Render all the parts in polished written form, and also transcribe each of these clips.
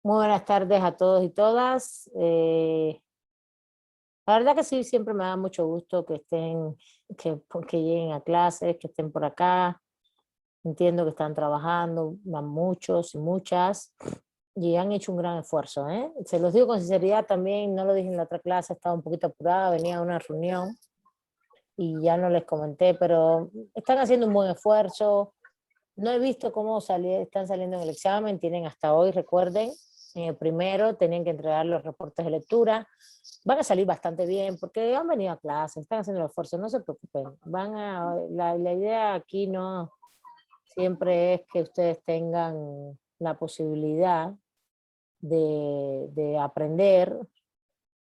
Muy buenas tardes a todos y todas. La verdad que sí, siempre me da mucho gusto que estén, que lleguen a clases, que estén por acá. Entiendo que están trabajando, van muchos y muchas, y han hecho un gran esfuerzo, ¿eh? Se los digo con sinceridad también, no lo dije en la otra clase, estaba un poquito apurada, venía a una reunión y ya no les comenté, pero están haciendo un buen esfuerzo. No he visto cómo están saliendo en el examen, tienen hasta hoy, recuerden, en el primero tenían que entregar los reportes de lectura. Van a salir bastante bien porque han venido a clase, están haciendo el esfuerzo, no se preocupen. La idea aquí no siempre es que ustedes tengan la posibilidad de aprender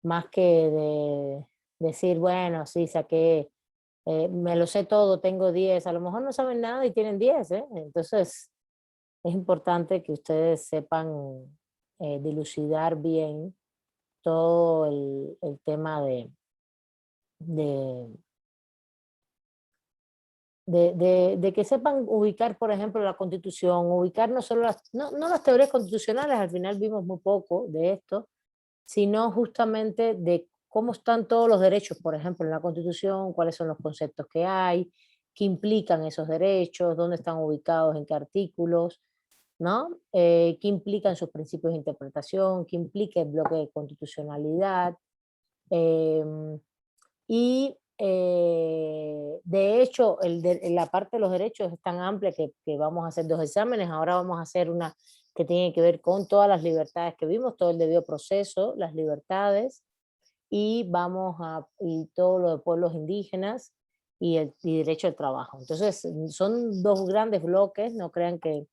más que de decir, bueno, sí, saqué, me lo sé todo, tengo 10, a lo mejor no saben nada y tienen 10, ¿eh? Entonces es importante que ustedes sepan dilucidar bien todo el tema de, de que sepan ubicar, por ejemplo, la Constitución, ubicar no solo no las teorías constitucionales, al final vimos muy poco de esto, sino justamente de cómo están todos los derechos, por ejemplo, en la Constitución, cuáles son los conceptos que hay, qué implican esos derechos, dónde están ubicados, en qué artículos, ¿no? ¿Qué implican sus principios de interpretación? ¿Qué implica el bloque de constitucionalidad? Em, de hecho, la parte de los derechos es tan amplia que vamos a hacer dos exámenes. Ahora vamos a hacer una que tiene que ver con todas las libertades que vimos, todo el debido proceso, las libertades, y todo lo de pueblos indígenas y derecho al trabajo. Entonces, son dos grandes bloques, no crean que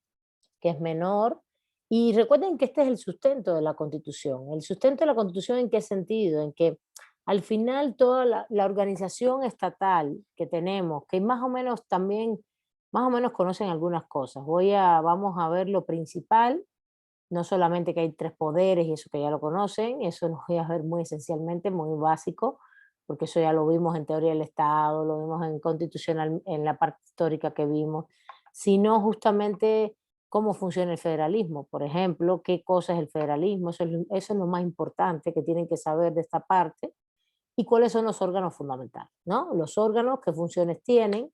es menor. Y recuerden que este es el sustento de la Constitución. ¿El sustento de la Constitución en qué sentido? En que al final toda la organización estatal que tenemos, que más o menos también, más o menos conocen algunas cosas. Vamos a ver lo principal, no solamente que hay tres poderes y eso que ya lo conocen, eso nos voy a ver muy esencialmente, muy básico, porque eso ya lo vimos en teoría del Estado, lo vimos en constitucional, en la parte histórica que vimos, sino justamente cómo funciona el federalismo, por ejemplo, qué cosa es el federalismo, eso es lo más importante que tienen que saber de esta parte, y cuáles son los órganos fundamentales, ¿no? Los órganos, qué funciones tienen.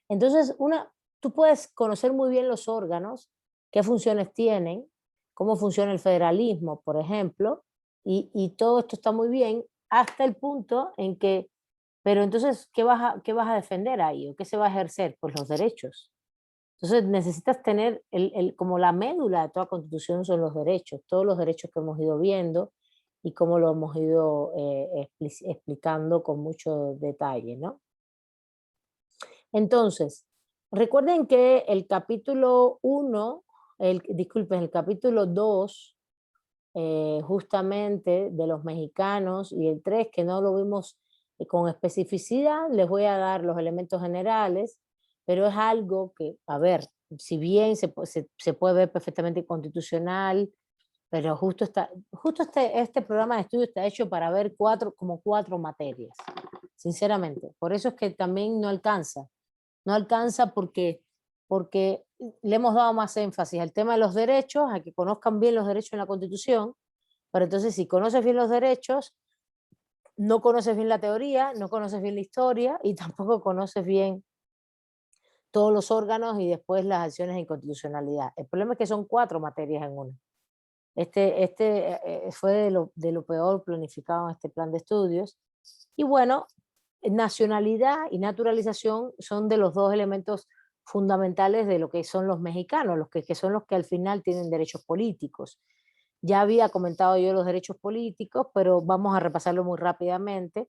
Entonces, tú puedes conocer muy bien los órganos, qué funciones tienen, cómo funciona el federalismo, por ejemplo, y todo esto está muy bien hasta el punto en que, pero entonces, qué vas a defender ahí o qué se va a ejercer? Pues los derechos. Entonces necesitas tener como la médula de toda constitución son los derechos, todos los derechos que hemos ido viendo y cómo lo hemos ido explicando con mucho detalle, ¿no? Entonces, recuerden que el capítulo uno, disculpen, el capítulo 2, justamente de los mexicanos, y el 3 que no lo vimos con especificidad, les voy a dar los elementos generales, pero es algo que, a ver, si bien se puede ver perfectamente constitucional, pero justo este programa de estudio está hecho para ver como cuatro materias, sinceramente. Por eso es que también no alcanza porque le hemos dado más énfasis al tema de los derechos, a que conozcan bien los derechos en la Constitución, pero entonces si conoces bien los derechos, no conoces bien la teoría, no conoces bien la historia y tampoco conoces bien todos los órganos y después las acciones de inconstitucionalidad. El problema es que son cuatro materias en una. Fue de lo peor planificado en este plan de estudios. Y bueno, nacionalidad y naturalización son de los dos elementos fundamentales de lo que son los mexicanos, que son los que al final tienen derechos políticos. Ya había comentado yo los derechos políticos, pero vamos a repasarlo muy rápidamente.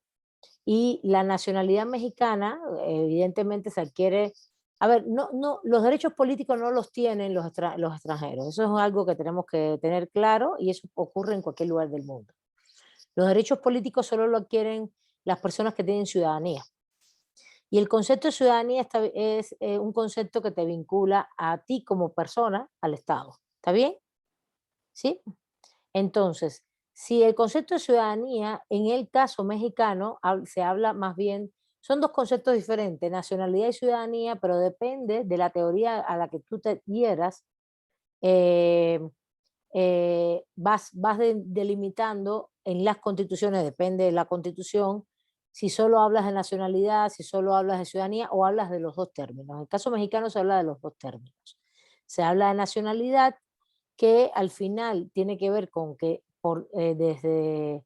Y la nacionalidad mexicana, evidentemente, se adquiere. A ver, los derechos políticos no los tienen los extranjeros. Eso es algo que tenemos que tener claro y eso ocurre en cualquier lugar del mundo. Los derechos políticos solo lo adquieren las personas que tienen ciudadanía. Y el concepto de ciudadanía es un concepto que te vincula a ti como persona al Estado. ¿Está bien? ¿Sí? Entonces, si el concepto de ciudadanía, en el caso mexicano, se habla más bien, son dos conceptos diferentes, nacionalidad y ciudadanía, pero depende de la teoría a la que tú te hieras. eh, vas delimitando en las constituciones, depende de la constitución, si solo hablas de nacionalidad, si solo hablas de ciudadanía o hablas de los dos términos. En el caso mexicano se habla de los dos términos. Se habla de nacionalidad, que al final tiene que ver con que desde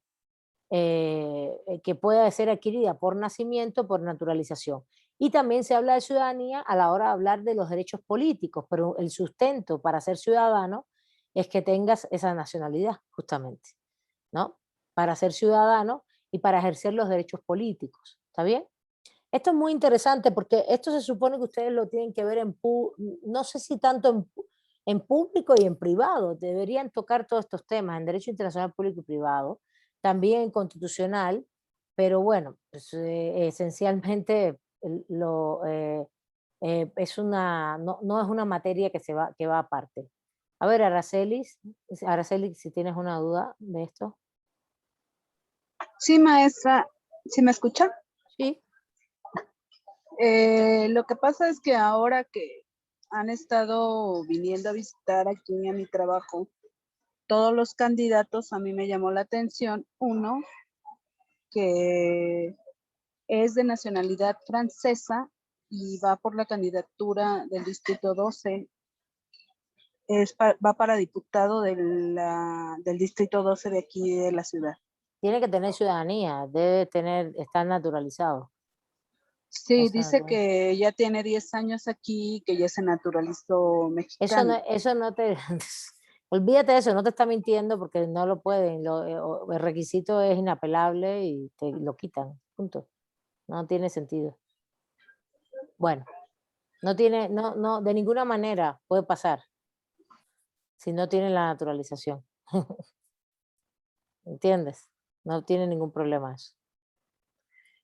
que pueda ser adquirida por nacimiento, por naturalización. Y también se habla de ciudadanía a la hora de hablar de los derechos políticos, pero el sustento para ser ciudadano es que tengas esa nacionalidad, justamente, ¿no? Para ser ciudadano y para ejercer los derechos políticos, ¿está bien? Esto es muy interesante porque esto se supone que ustedes lo tienen que ver no sé si tanto en público y en privado, deberían tocar todos estos temas en derecho internacional público y privado, también en constitucional, pero bueno, pues, esencialmente no es una materia que va aparte. A ver, Araceli, si tienes una duda de esto. Sí, maestra, ¿sí me escucha? Sí. Lo que pasa es que ahora que han estado viniendo a visitar aquí a mi trabajo, todos los candidatos, a mí me llamó la atención uno que es de nacionalidad francesa y va por la candidatura del Distrito 12. Va para diputado del Distrito 12 de aquí de la ciudad. Tiene que tener ciudadanía, estar naturalizado. Sí, Eso dice que ya tiene 10 años aquí, que ya se naturalizó mexicano. Eso no te... Olvídate de eso, no te está mintiendo porque no lo pueden. El requisito es inapelable y te lo quitan, punto. No tiene sentido. Bueno, de ninguna manera puede pasar si no tiene la naturalización. ¿Entiendes? No tiene ningún problema eso.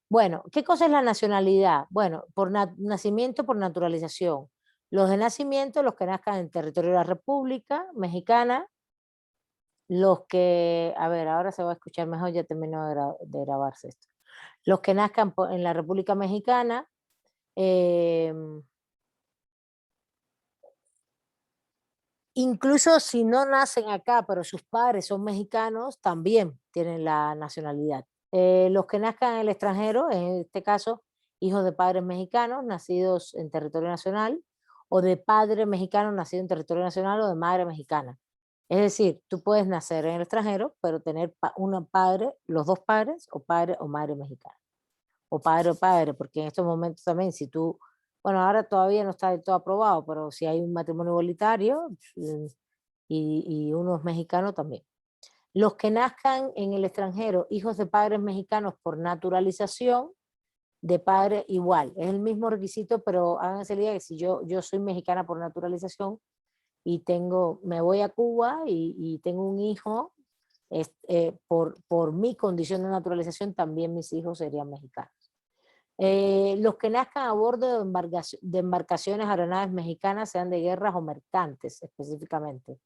Bueno, ¿qué cosa es la nacionalidad? Bueno, por nacimiento, por naturalización. Los de nacimiento, los que nazcan en territorio de la República Mexicana, los que, a ver, ahora se va a escuchar mejor, ya terminó de grabarse esto. Los que nazcan en la República Mexicana, incluso si no nacen acá, pero sus padres son mexicanos, también tienen la nacionalidad. Los que nazcan en el extranjero, en este caso, hijos de padres mexicanos nacidos en territorio nacional, o de padre mexicano nacido en territorio nacional, o de madre mexicana. Es decir, tú puedes nacer en el extranjero, pero tener los dos padres, o padre o madre mexicana. O padre, porque en estos momentos también, si tú, bueno, ahora todavía no está del todo aprobado, pero si hay un matrimonio igualitario y uno es mexicano también. Los que nazcan en el extranjero, hijos de padres mexicanos por naturalización, de padre igual, es el mismo requisito, pero háganse la idea que si yo soy mexicana por naturalización y me voy a Cuba y tengo un hijo, por mi condición de naturalización, también mis hijos serían mexicanos. Los que nazcan a bordo de embarcaciones aeronaves mexicanas, sean de guerras o mercantes específicamente.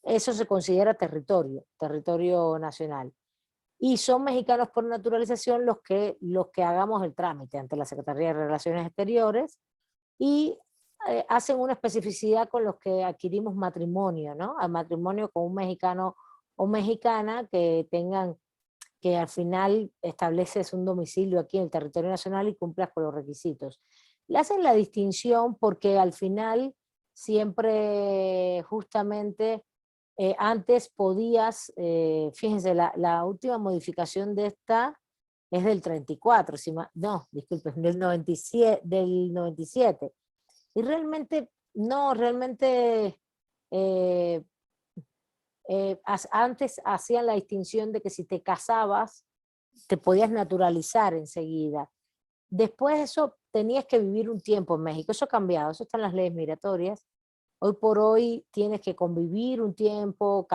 Eso se considera territorio nacional. Y son mexicanos por naturalización los que hagamos el trámite ante la Secretaría de Relaciones Exteriores y hacen una especificidad con los que adquirimos matrimonio, ¿no? Al matrimonio con un mexicano o mexicana que al final estableces un domicilio aquí en el territorio nacional y cumplas con los requisitos. Le hacen la distinción porque al final siempre justamente antes podías, fíjense, la última modificación de esta es del 34, no, disculpen, del 97. Y realmente, no, realmente antes hacían la distinción de que si te casabas, te podías naturalizar enseguida. Después de eso, tenías que vivir un tiempo en México. Eso ha cambiado, eso está en las leyes migratorias. Hoy por hoy tienes que convivir un tiempo,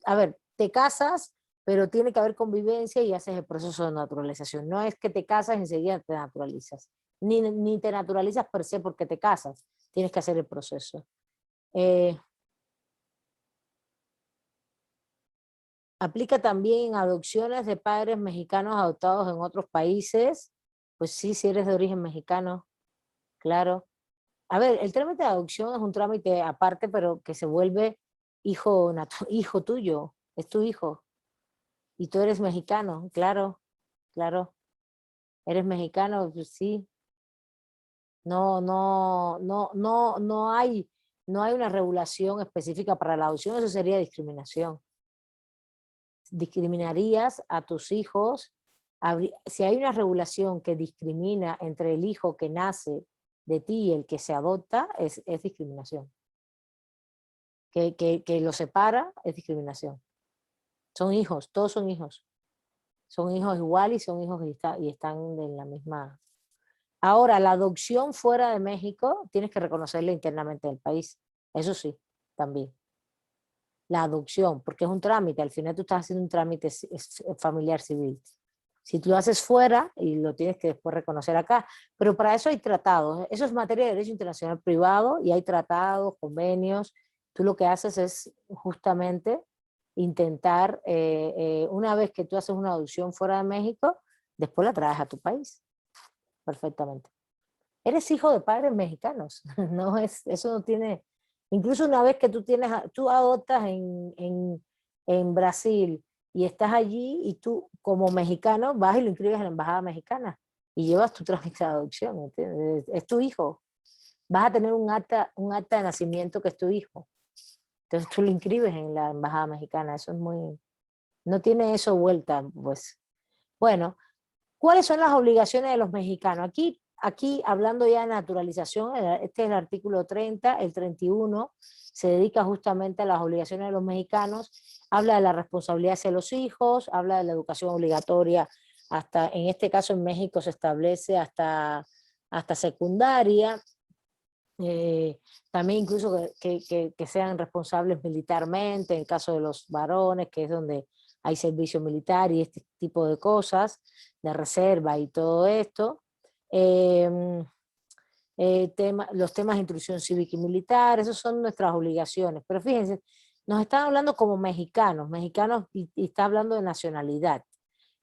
a ver, te casas, pero tiene que haber convivencia y haces el proceso de naturalización. No es que te casas y enseguida te naturalizas. Ni te naturalizas per se porque te casas. Tienes que hacer el proceso. Aplica también en adopciones de padres mexicanos adoptados en otros países. Pues sí, si eres de origen mexicano, claro. A ver, el trámite de adopción es un trámite aparte, pero que se vuelve hijo tuyo, es tu hijo. Y tú eres mexicano, claro, claro. Eres mexicano, pues sí. No hay una regulación específica para la adopción, eso sería discriminación. Discriminarías a tus hijos. Si hay una regulación que discrimina entre el hijo que nace de ti y el que se adopta, es discriminación. Que lo separa es discriminación. Son hijos, todos son hijos. Son hijos igual y son hijos y están en la misma. Ahora, la adopción fuera de México, tienes que reconocerla internamente del país. Eso sí, también. La adopción, porque es un trámite, al final tú estás haciendo un trámite familiar civil. Si tú lo haces fuera y lo tienes que después reconocer acá, pero para eso hay tratados, eso es materia de derecho internacional privado y hay tratados, convenios. Tú lo que haces es justamente intentar, una vez que tú haces una adopción fuera de México, después la traes a tu país, perfectamente. Eres hijo de padres mexicanos, no es, eso no tiene, incluso una vez que tú adoptas en Brasil y estás allí y tú como mexicano vas y lo inscribes en la embajada mexicana y llevas tu trámite de adopción, ¿entiendes? Es tu hijo, vas a tener un acta de nacimiento que es tu hijo, entonces tú lo inscribes en la embajada mexicana, eso es muy, no tiene eso vuelta, pues. Bueno, ¿cuáles son las obligaciones de los mexicanos? Aquí hablando ya de naturalización, este es el artículo 30, el 31 se dedica justamente a las obligaciones de los mexicanos, habla de la responsabilidad hacia los hijos, habla de la educación obligatoria, hasta, en este caso en México se establece hasta secundaria, también incluso que sean responsables militarmente, en el caso de los varones, que es donde hay servicio militar y este tipo de cosas, de reserva y todo esto. Los temas de instrucción cívica y militar, esas son nuestras obligaciones. Pero fíjense, nos están hablando como mexicanos y está hablando de nacionalidad.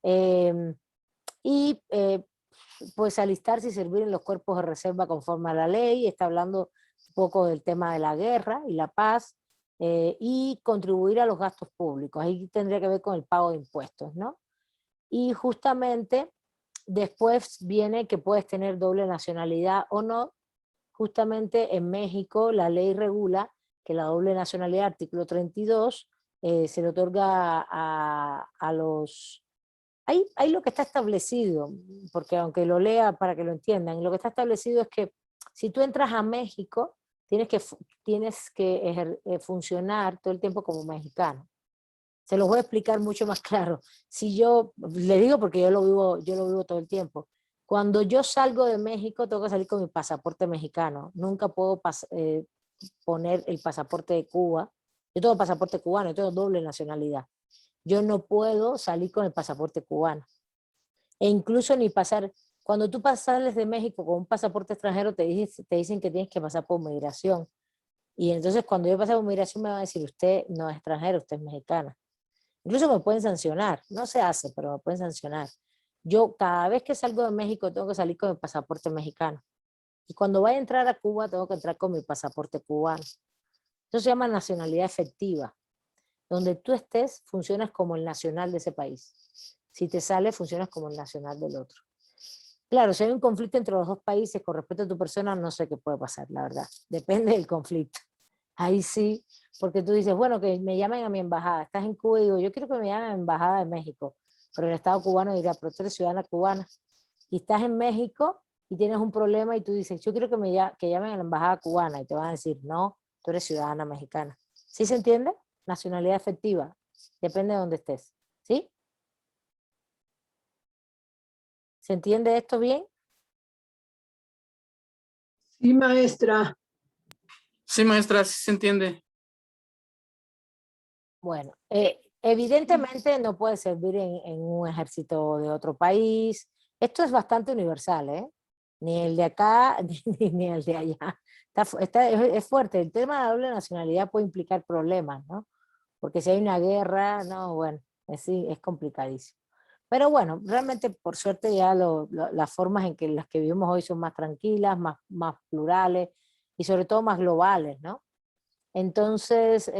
Eh, y pues alistarse y servir en los cuerpos de reserva conforme a la ley, está hablando un poco del tema de la guerra y la paz, y contribuir a los gastos públicos. Ahí tendría que ver con el pago de impuestos, ¿no? Y justamente después viene que puedes tener doble nacionalidad o no. Justamente en México la ley regula que la doble nacionalidad, artículo 32, se le otorga a los... Hay lo que está establecido, porque aunque lo lea para que lo entiendan, lo que está establecido es que si tú entras a México, tienes que funcionar todo el tiempo como mexicano. Se los voy a explicar mucho más claro. Si yo, le digo porque yo lo vivo todo el tiempo. Cuando yo salgo de México, tengo que salir con mi pasaporte mexicano. Nunca puedo poner el pasaporte de Cuba. Yo tengo pasaporte cubano, yo tengo doble nacionalidad. Yo no puedo salir con el pasaporte cubano. E incluso ni pasar, cuando tú sales de México con un pasaporte extranjero, te dicen que tienes que pasar por migración. Y entonces cuando yo pase por migración me van a decir, usted no es extranjero, usted es mexicana. Incluso me pueden sancionar, no se hace, pero me pueden sancionar. Yo cada vez que salgo de México tengo que salir con mi pasaporte mexicano. Y cuando vaya a entrar a Cuba tengo que entrar con mi pasaporte cubano. Eso se llama nacionalidad efectiva. Donde tú estés, funcionas como el nacional de ese país. Si te sale, funcionas como el nacional del otro. Claro, si hay un conflicto entre los dos países con respecto a tu persona, no sé qué puede pasar, la verdad. Depende del conflicto. Ahí sí, porque tú dices, bueno, que me llamen a mi embajada. Estás en Cuba y digo, yo quiero que me llamen a mi embajada de México. Pero el Estado cubano dirá, pero tú eres ciudadana cubana. Y estás en México y tienes un problema y tú dices, yo quiero que llamen a la embajada cubana. Y te van a decir, no, tú eres ciudadana mexicana. ¿Sí se entiende? Nacionalidad efectiva. Depende de dónde estés. ¿Sí? ¿Se entiende esto bien? Sí, maestra. Sí, maestra, sí se entiende. Bueno, evidentemente no puede servir en un ejército de otro país. Esto es bastante universal, ¿eh? Ni el de acá ni el de allá. Es fuerte. El tema de la doble nacionalidad puede implicar problemas, ¿no? Porque si hay una guerra, no, bueno, es complicadísimo. Pero bueno, realmente por suerte ya las formas en las que vivimos hoy son más tranquilas, más plurales y sobre todo más globales, ¿no? Entonces,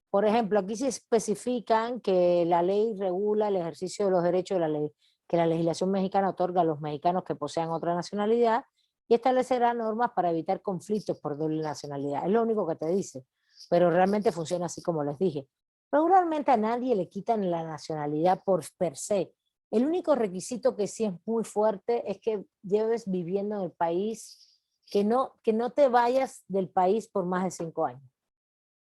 por ejemplo, aquí se especifican que la ley regula el ejercicio de los derechos de la ley, que la legislación mexicana otorga a los mexicanos que posean otra nacionalidad y establecerá normas para evitar conflictos por doble nacionalidad. Es lo único que te dice, pero realmente funciona así como les dije. Regularmente a nadie le quitan la nacionalidad por per se. El único requisito que sí es muy fuerte es que lleves viviendo en el país, que no te vayas del país por más de 5 años.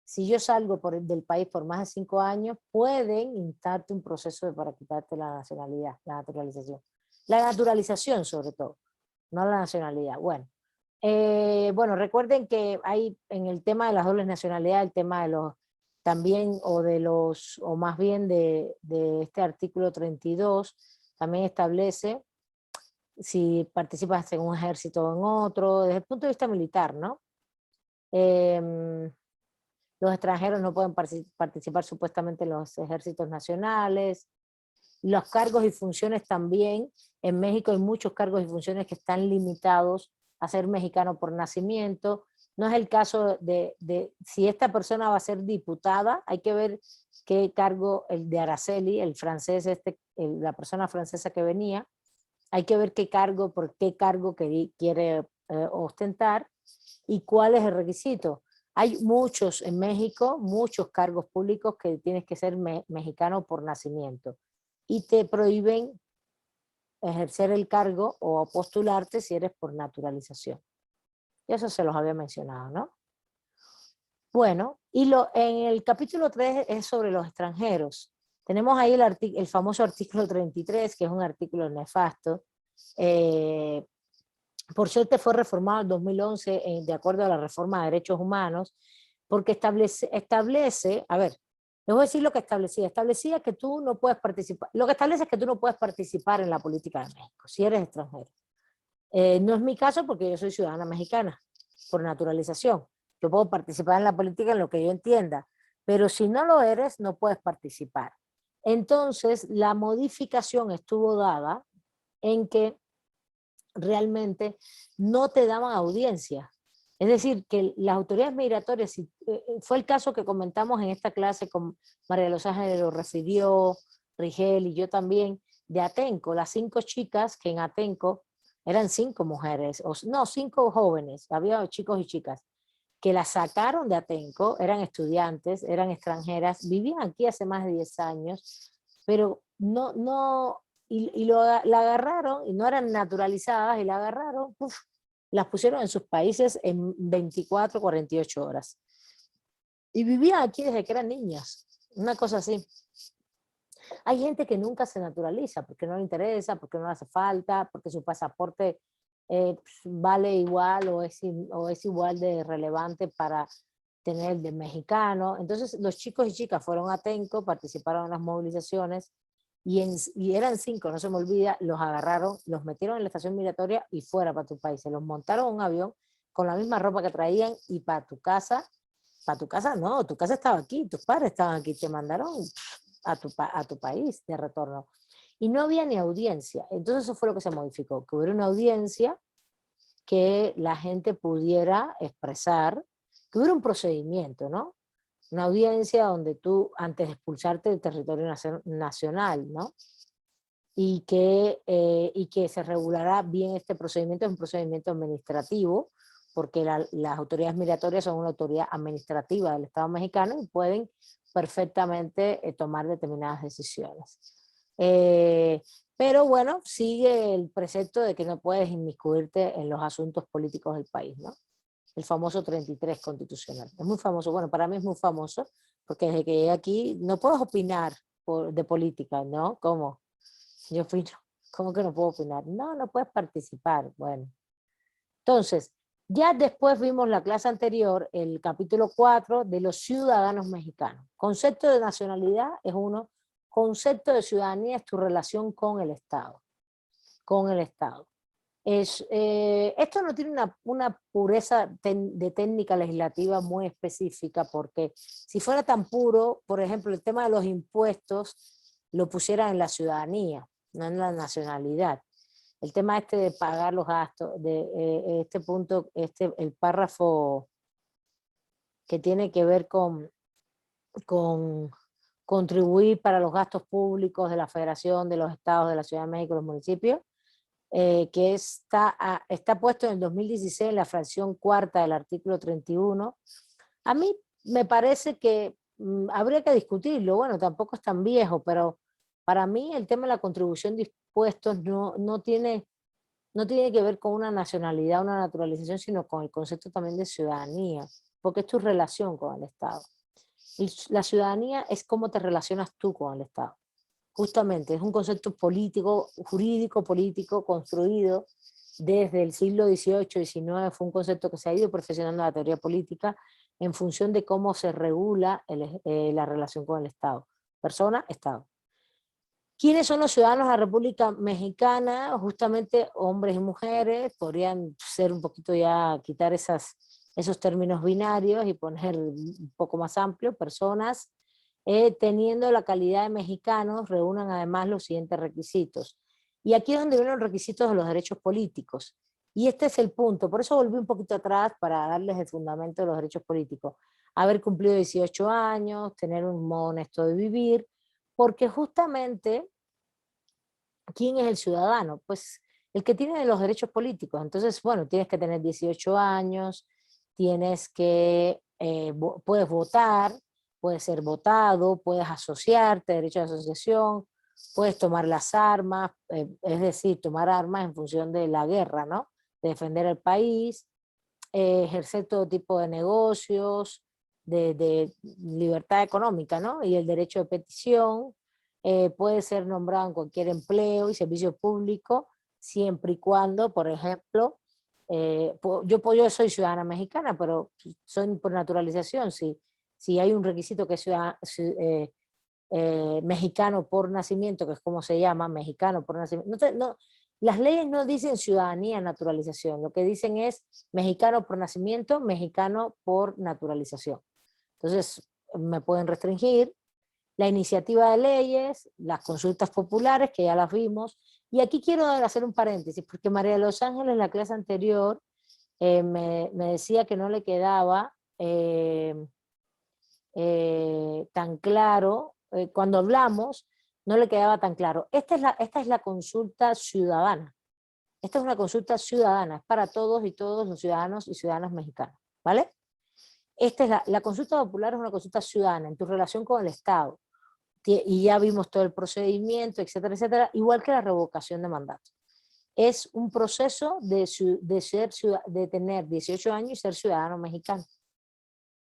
Si yo salgo del país por más de 5 años, pueden instaarte un proceso para quitarte la nacionalidad, la naturalización. La naturalización sobre todo, no la nacionalidad. Bueno, recuerden que hay en el tema de las dobles nacionalidades, el tema de los también, o más bien de este artículo 32, también establece si participas en un ejército o en otro, desde el punto de vista militar, ¿no? Los extranjeros no pueden participar supuestamente en los ejércitos nacionales. Los cargos y funciones también. En México hay muchos cargos y funciones que están limitados a ser mexicano por nacimiento. No es el caso de si esta persona va a ser diputada, hay que ver qué cargo, el de Araceli, el francés, la persona francesa que venía, hay que ver por qué cargo quiere ostentar y cuál es el requisito. Hay muchos en México, muchos cargos públicos que tienes que ser mexicano por nacimiento y te prohíben ejercer el cargo o postularte si eres por naturalización. Y eso se los había mencionado, ¿no? Bueno, en el capítulo 3 es sobre los extranjeros. Tenemos ahí el famoso artículo 33, que es un artículo nefasto. Por suerte fue reformado en 2011 de acuerdo a la reforma de derechos humanos, porque establece, a ver, les voy a decir lo que establecía que tú no puedes participar, lo que establece es que tú no puedes participar en la política de México, si eres extranjero. No es mi caso porque yo soy ciudadana mexicana, por naturalización. Yo puedo participar en la política en lo que yo entienda, pero si no lo eres, no puedes participar. Entonces, la modificación estuvo dada en que realmente no te daban audiencia. Es decir, que las autoridades migratorias, fue el caso que comentamos en esta clase con María de los Ángeles, lo refirió Rigel y yo también, de Atenco, las 5 chicas que en Atenco eran 5 mujeres, 5 jóvenes, había chicos y chicas, que las sacaron de Atenco, eran estudiantes, eran extranjeras, vivían aquí hace más de 10 años, pero la agarraron y no eran naturalizadas y la agarraron, las pusieron en sus países en 24, 48 horas. Y vivían aquí desde que eran niñas, una cosa así. Hay gente que nunca se naturaliza porque no le interesa, porque no le hace falta, porque su pasaporte vale igual o es igual de relevante para tener de mexicano. Entonces los chicos y chicas fueron a Atenco, participaron en las movilizaciones y eran 5, no se me olvida, los agarraron, los metieron en la estación migratoria y fuera para tu país. Se los montaron en un avión con la misma ropa que traían y para tu casa no, tu casa estaba aquí, tus padres estaban aquí, te mandaron a tu país de retorno. Y no había ni audiencia. Entonces eso fue lo que se modificó, que hubiera una audiencia, que la gente pudiera expresar, que hubiera un procedimiento, ¿no? Una audiencia donde tú, antes de expulsarte del territorio nacional, ¿no? Y que se regulará bien este procedimiento, es un procedimiento administrativo, porque las autoridades migratorias son una autoridad administrativa del Estado mexicano y pueden perfectamente tomar determinadas decisiones. Pero bueno, sigue el precepto de que no puedes inmiscuirte en los asuntos políticos del país, ¿no? El famoso 33 constitucional. Es muy famoso, bueno, para mí es muy famoso, porque desde que llegué aquí no puedo opinar de política, ¿no? ¿Cómo? Yo opino, ¿cómo que no puedo opinar? No, no puedes participar. Bueno, entonces, ya después vimos la clase anterior, el capítulo 4 de los ciudadanos mexicanos. Concepto de nacionalidad es uno, concepto de ciudadanía es tu relación con el Estado. Con el Estado. Esto no tiene una pureza de técnica legislativa muy específica, porque si fuera tan puro, por ejemplo, el tema de los impuestos lo pusieran en la ciudadanía, no en la nacionalidad. el tema este de pagar los gastos, de este punto, el párrafo que tiene que ver con contribuir para los gastos públicos de la Federación, de los estados, de la Ciudad de México, los municipios, que está puesto en el 2016 en la fracción cuarta del artículo 31. A mí me parece que habría que discutirlo, bueno, tampoco es tan viejo, pero para mí el tema de la contribución de impuestos no tiene que ver con una nacionalidad, una naturalización, sino con el concepto también de ciudadanía, porque es tu relación con el Estado. Y la ciudadanía es cómo te relacionas tú con el Estado. Justamente, es un concepto político, jurídico, político, construido desde el siglo XVIII, XIX, fue un concepto que se ha ido perfeccionando en la teoría política en función de cómo se regula la relación con el Estado. Persona, Estado. ¿Quiénes son los ciudadanos de la República Mexicana? Justamente hombres y mujeres, podrían ser un poquito ya, quitar esos términos binarios y poner un poco más amplio, personas, teniendo la calidad de mexicanos, reúnan además los siguientes requisitos. Y aquí es donde vienen los requisitos de los derechos políticos. Y este es el punto, por eso volví un poquito atrás para darles el fundamento de los derechos políticos. Haber cumplido 18 años, tener un modo honesto de vivir, porque justamente, ¿quién es el ciudadano? Pues el que tiene los derechos políticos. Entonces, bueno, tienes que tener 18 años, tienes que, puedes votar, puedes ser votado, puedes asociarte, derecho de asociación, puedes tomar las armas, es decir, tomar armas en función de la guerra, ¿no? De defender el país, ejercer todo tipo de negocios, de libertad económica, ¿no? Y el derecho de petición, puede ser nombrado en cualquier empleo y servicio público, siempre y cuando, por ejemplo, yo soy ciudadana mexicana, pero soy por naturalización. Si hay un requisito que es mexicano por nacimiento, que es como se llama, mexicano por nacimiento, las leyes no dicen ciudadanía, naturalización, lo que dicen es mexicano por nacimiento, mexicano por naturalización. Entonces, me pueden restringir la iniciativa de leyes, las consultas populares, que ya las vimos, y aquí quiero hacer un paréntesis, porque María de los Ángeles en la clase anterior me decía que no le quedaba tan claro, cuando hablamos, no le quedaba tan claro. Esta es la consulta ciudadana. Esta es una consulta ciudadana, es para todos y todos los ciudadanos y ciudadanas mexicanos, ¿vale? Esta es la consulta popular, es una consulta ciudadana en tu relación con el Estado. Y ya vimos todo el procedimiento, etcétera, etcétera, igual que la revocación de mandato. Es un proceso de tener 18 años y ser ciudadano mexicano.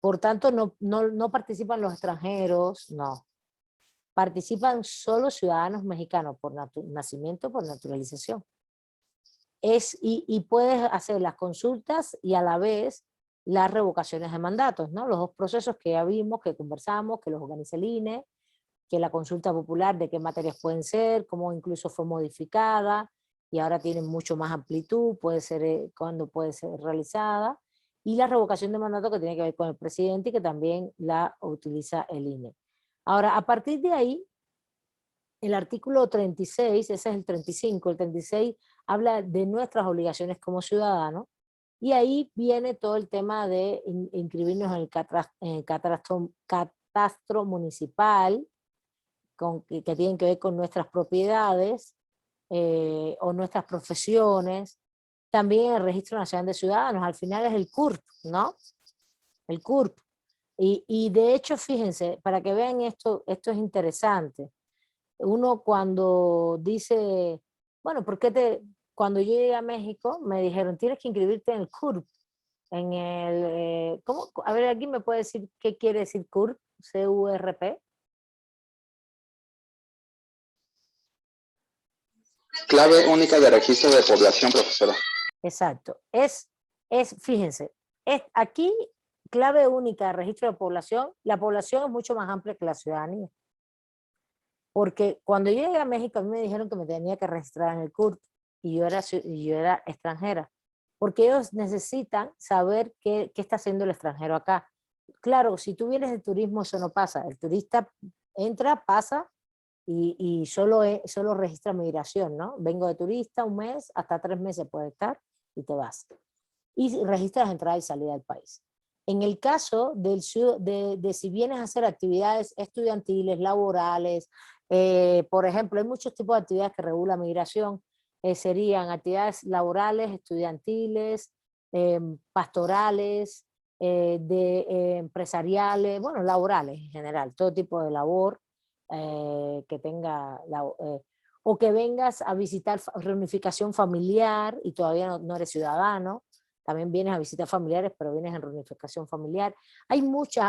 Por tanto, no participan los extranjeros, no. Participan solo ciudadanos mexicanos por nacimiento, por naturalización. Y puedes hacer las consultas y a la vez las revocaciones de mandatos, ¿no? Los dos procesos que ya vimos, que conversamos, que los organiza el INE, que la consulta popular, de qué materias pueden ser, cómo incluso fue modificada, y ahora tiene mucho más amplitud, puede ser cuándo puede ser realizada, y la revocación de mandato que tiene que ver con el presidente y que también la utiliza el INE. Ahora, a partir de ahí, el artículo 36, ese es el 35, el 36 habla de nuestras obligaciones como ciudadanos, y ahí viene todo el tema de inscribirnos en el catastro municipal, que tienen que ver con nuestras propiedades o nuestras profesiones, también el Registro Nacional de Ciudadanos, al final es el CURP, ¿no? El CURP. Y de hecho, fíjense, para que vean esto es interesante. Uno cuando dice, bueno, cuando yo llegué a México me dijeron, tienes que inscribirte en el CURP, en el, ¿cómo? A ver, ¿alguien me puede decir qué quiere decir CURP? C-U-R-P. Clave única de registro de población, profesora. Exacto. Fíjense, aquí, clave única de registro de población, la población es mucho más amplia que la ciudadanía. Porque cuando yo llegué a México, a mí me dijeron que me tenía que registrar en el CURP, y yo era extranjera. Porque ellos necesitan saber qué está haciendo el extranjero acá. Claro, si tú vienes de turismo, eso no pasa. El turista entra, pasa, y solo registra migración, ¿no? Vengo de turista un mes, hasta 3 meses puede estar y te vas. Y registras entrada y salida del país. En el caso de si vienes a hacer actividades estudiantiles, laborales, por ejemplo, hay muchos tipos de actividades que regula migración, serían actividades laborales, estudiantiles, pastorales, empresariales, bueno, laborales en general, todo tipo de labor que tenga, o que vengas a visitar reunificación familiar y todavía no eres ciudadano, también vienes a visitar familiares, pero vienes en reunificación familiar. Hay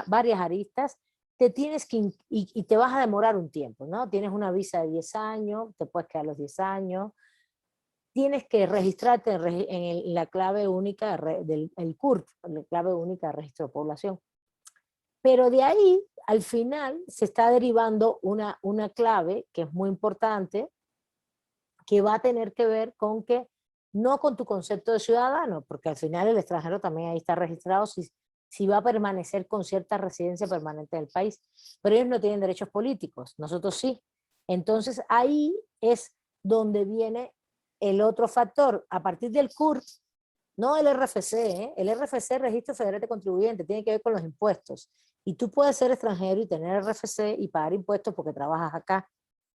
varias aristas, te tienes que, y te vas a demorar un tiempo, ¿no? Tienes una visa de 10 años, te puedes quedar los 10 años, tienes que registrarte en la clave única del CURP, la clave única de registro de población. Pero de ahí, al final, se está derivando una clave que es muy importante, que va a tener que ver con que, no con tu concepto de ciudadano, porque al final el extranjero también ahí está registrado si va a permanecer con cierta residencia permanente del país, pero ellos no tienen derechos políticos, nosotros sí. Entonces ahí es donde viene el otro factor, a partir del CURP, no el RFC, el RFC, Registro Federal de Contribuyentes, tiene que ver con los impuestos, y tú puedes ser extranjero y tener RFC y pagar impuestos porque trabajas acá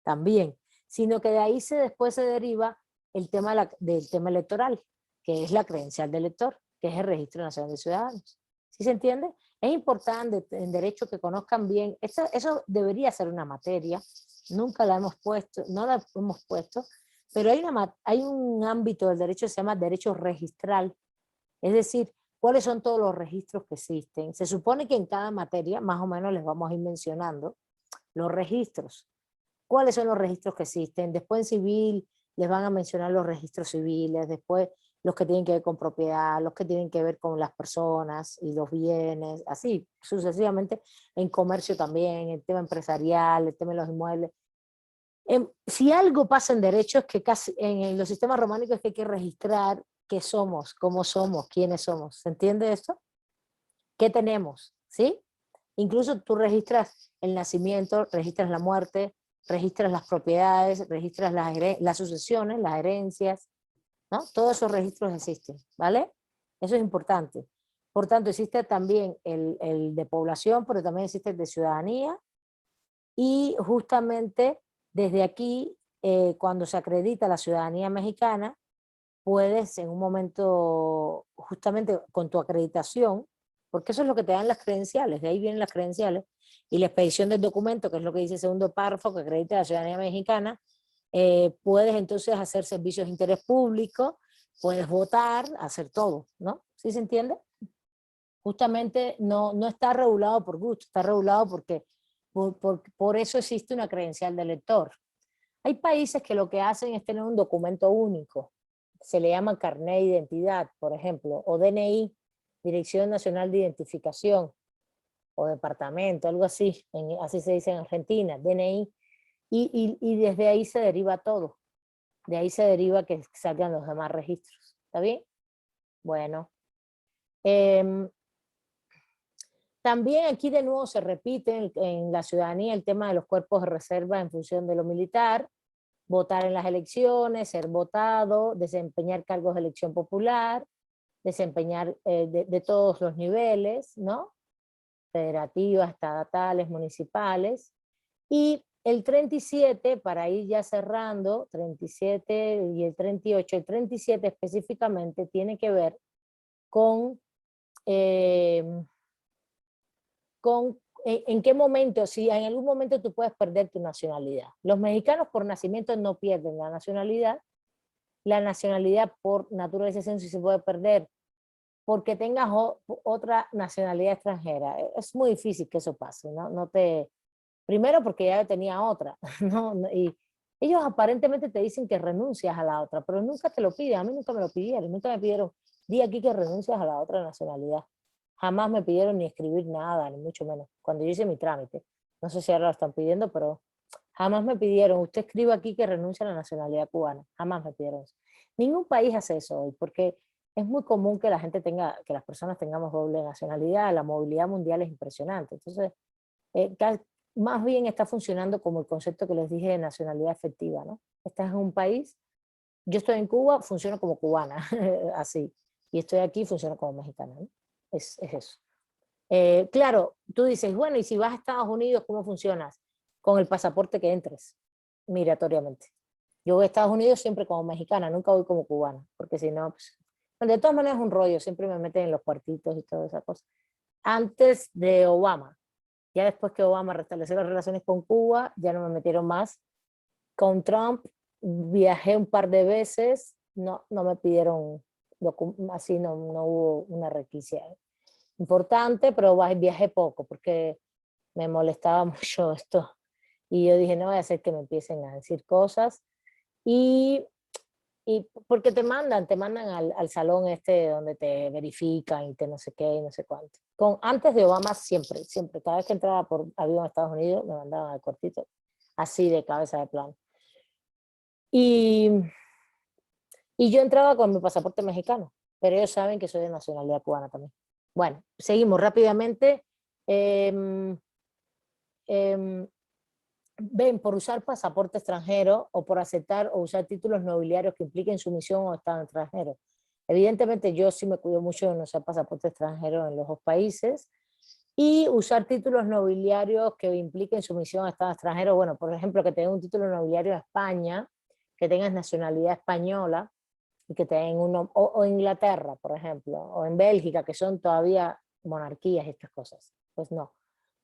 también, sino que de ahí después se deriva el tema del tema electoral, que es la credencial de elector, que es el Registro Nacional de Ciudadanos. ¿Sí se entiende? Es importante en derecho que conozcan bien, eso debería ser una materia, nunca la hemos puesto, no la hemos puesto, pero hay un ámbito del derecho que se llama derecho registral, es decir, cuáles son todos los registros que existen. Se supone que en cada materia, más o menos les vamos a ir mencionando los registros. ¿Cuáles son los registros que existen? Después en civil les van a mencionar los registros civiles, después los que tienen que ver con propiedad, los que tienen que ver con las personas y los bienes, así sucesivamente. En comercio también, el tema empresarial, el tema de los inmuebles. Si algo pasa en derecho es que casi en los sistemas románicos es que hay que registrar qué somos, cómo somos, quiénes somos. ¿Se entiende esto? ¿Qué tenemos? ¿Sí? Incluso tú registras el nacimiento, registras la muerte, registras las propiedades, registras las sucesiones, las herencias, ¿no? Todos esos registros existen, ¿vale? Eso es importante. Por tanto, existe también el de población, pero también existe el de ciudadanía, y justamente desde aquí, cuando se acredita la ciudadanía mexicana, puedes en un momento, justamente con tu acreditación, porque eso es lo que te dan las credenciales, de ahí vienen las credenciales, y la expedición del documento, que es lo que dice el segundo párrafo, que acredita la ciudadanía mexicana, puedes entonces hacer servicios de interés público, puedes votar, hacer todo, ¿no? ¿Sí se entiende? Justamente no está regulado por gusto, está regulado porque por eso existe una credencial de elector. Hay países que lo que hacen es tener un documento único, se le llama carnet de identidad, por ejemplo, o DNI, Dirección Nacional de Identificación, o departamento, algo así, así se dice en Argentina, DNI, y desde ahí se deriva todo, de ahí se deriva que salgan los demás registros, ¿está bien? Bueno, también aquí de nuevo se repite en la ciudadanía el tema de los cuerpos de reserva en función de lo militar, votar en las elecciones, ser votado, desempeñar cargos de elección popular, desempeñar de todos los niveles, ¿no? Federativas, estatales, municipales. Y el 37, para ir ya cerrando, 37 y el 38, el 37 específicamente tiene que ver con en qué momento, si en algún momento tú puedes perder tu nacionalidad. Los mexicanos por nacimiento no pierden la nacionalidad por naturalización sí se puede perder, porque tengas otra nacionalidad extranjera. Es muy difícil que eso pase, ¿no? Primero porque ya yo tenía otra, ¿no? Y ellos aparentemente te dicen que renuncias a la otra, pero nunca te lo piden, a mí nunca me lo pidieron, nunca me pidieron, di aquí que renuncias a la otra nacionalidad. Jamás me pidieron ni escribir nada, ni mucho menos, cuando yo hice mi trámite. No sé si ahora lo están pidiendo, pero jamás me pidieron, usted escriba aquí que renuncia a la nacionalidad cubana. Jamás me pidieron eso. Ningún país hace eso hoy, porque es muy común que que las personas tengamos doble nacionalidad, la movilidad mundial es impresionante. Entonces, más bien está funcionando como el concepto que les dije de nacionalidad efectiva, ¿no? Estás en un país, yo estoy en Cuba, funciono como cubana, así, y estoy aquí, funciono como mexicana, ¿no? Es eso. Claro, tú dices, bueno, y si vas a Estados Unidos, ¿cómo funcionas? Con el pasaporte que entres, migratoriamente. Yo voy a Estados Unidos siempre como mexicana, nunca voy como cubana, porque si no, pues, bueno, de todas maneras es un rollo, siempre me meten en los cuartitos y toda esa cosa. Antes de Obama, ya después que Obama restableció las relaciones con Cuba, ya no me metieron más. Con Trump viajé un par de veces, no me pidieron, así no hubo una requisita importante, pero viajé poco porque me molestaba mucho esto. Y yo dije, no voy a hacer que me empiecen a decir cosas. Y porque te mandan al salón este donde te verifican y te no sé qué y no sé cuánto. Antes de Obama siempre, cada vez que entraba por avión a Estados Unidos me mandaban al cortito, así de cabeza de plano. Y yo entraba con mi pasaporte mexicano, pero ellos saben que soy de nacionalidad cubana también. Bueno, seguimos rápidamente. Ven, por usar pasaporte extranjero o por aceptar o usar títulos nobiliarios que impliquen sumisión o estado extranjero. Evidentemente yo sí me cuido mucho de no usar pasaporte extranjero en los dos países y usar títulos nobiliarios que impliquen sumisión a estado extranjero. Bueno, por ejemplo, que tengas un título nobiliario de España, que tengas nacionalidad española y que tengan uno, o Inglaterra, por ejemplo, o en Bélgica, que son todavía monarquías y estas cosas. Pues no.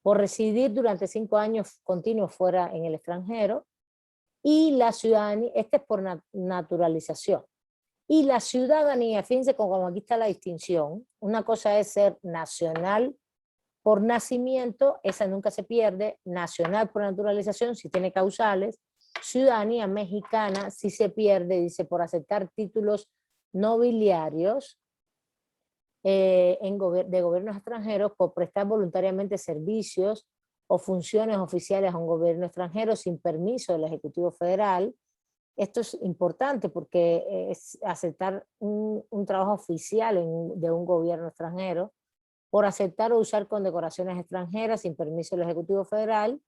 Por residir durante 5 años continuos fuera en el extranjero, y la ciudadanía, este es por naturalización, y la ciudadanía, fíjense como aquí está la distinción, una cosa es ser nacional por nacimiento, esa nunca se pierde, nacional por naturalización, si tiene causales, ciudadanía mexicana, si se pierde, dice, por aceptar títulos nobiliarios, de gobiernos extranjeros por prestar voluntariamente servicios o funciones oficiales a un gobierno extranjero sin permiso del Ejecutivo Federal. Esto es importante porque es aceptar un trabajo oficial de un gobierno extranjero, por aceptar o usar condecoraciones extranjeras sin permiso del Ejecutivo Federal.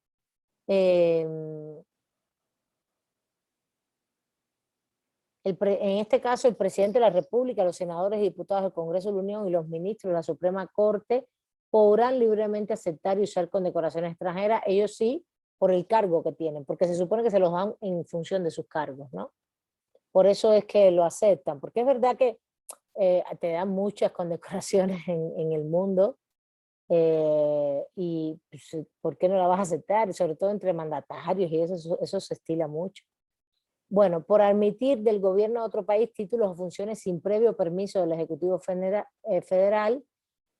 En este caso, el presidente de la República, los senadores y diputados del Congreso de la Unión y los ministros de la Suprema Corte podrán libremente aceptar y usar condecoraciones extranjeras, ellos sí, por el cargo que tienen, porque se supone que se los dan en función de sus cargos, ¿no? Por eso es que lo aceptan, porque es verdad que te dan muchas condecoraciones en el mundo, y pues, ¿por qué no la vas a aceptar? Sobre todo entre mandatarios y eso se estila mucho. Bueno, por admitir del gobierno de otro país títulos o funciones sin previo permiso del Ejecutivo Federal,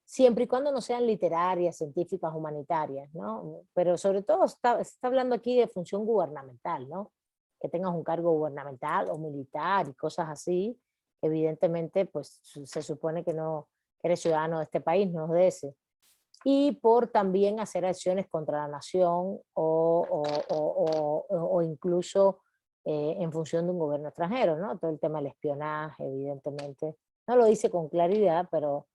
siempre y cuando no sean literarias, científicas, humanitarias, ¿no? Pero sobre todo se está hablando aquí de función gubernamental, ¿no? Que tengas un cargo gubernamental o militar y cosas así, evidentemente pues se supone que no que eres ciudadano de este país, no de ese. Y por también hacer acciones contra la nación o incluso en función de un gobierno extranjero, ¿no? Todo el tema del espionaje, evidentemente. No lo dice con claridad, pero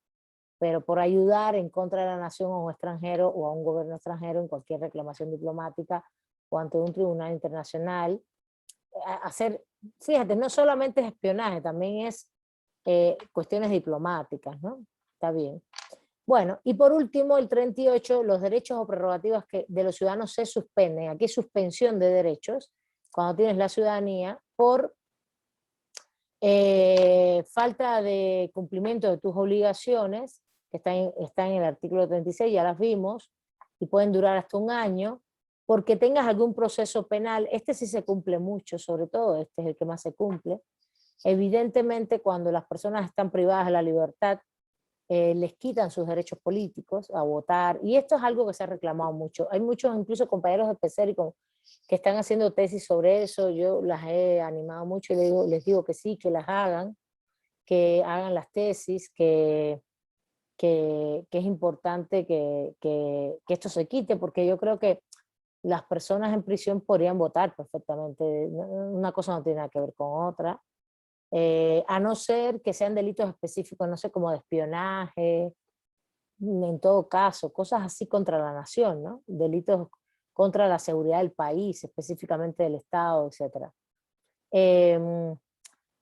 por ayudar en contra de la nación a un extranjero o a un gobierno extranjero en cualquier reclamación diplomática o ante un tribunal internacional. Hacer, fíjate, no solamente es espionaje, también es cuestiones diplomáticas, ¿no? Está bien. Bueno, y por último, el 38, los derechos o prerrogativas de los ciudadanos se suspenden. Aquí es suspensión de derechos cuando tienes la ciudadanía por falta de cumplimiento de tus obligaciones, que está en el artículo 36, ya las vimos, y pueden durar hasta 1 año, porque tengas algún proceso penal. Este sí se cumple mucho, sobre todo este es el que más se cumple. Evidentemente, cuando las personas están privadas de la libertad, les quitan sus derechos políticos a votar, y esto es algo que se ha reclamado mucho. Hay muchos, incluso compañeros de PECER que están haciendo tesis sobre eso. Yo las he animado mucho y les digo que sí, que hagan las tesis, que es importante que esto se quite, porque yo creo que las personas en prisión podrían votar perfectamente. Una cosa no tiene nada que ver con otra. A no ser que sean delitos específicos, no sé, como de espionaje, en todo caso, cosas así contra la nación, ¿no? Delitos contra la seguridad del país, específicamente del Estado, etc.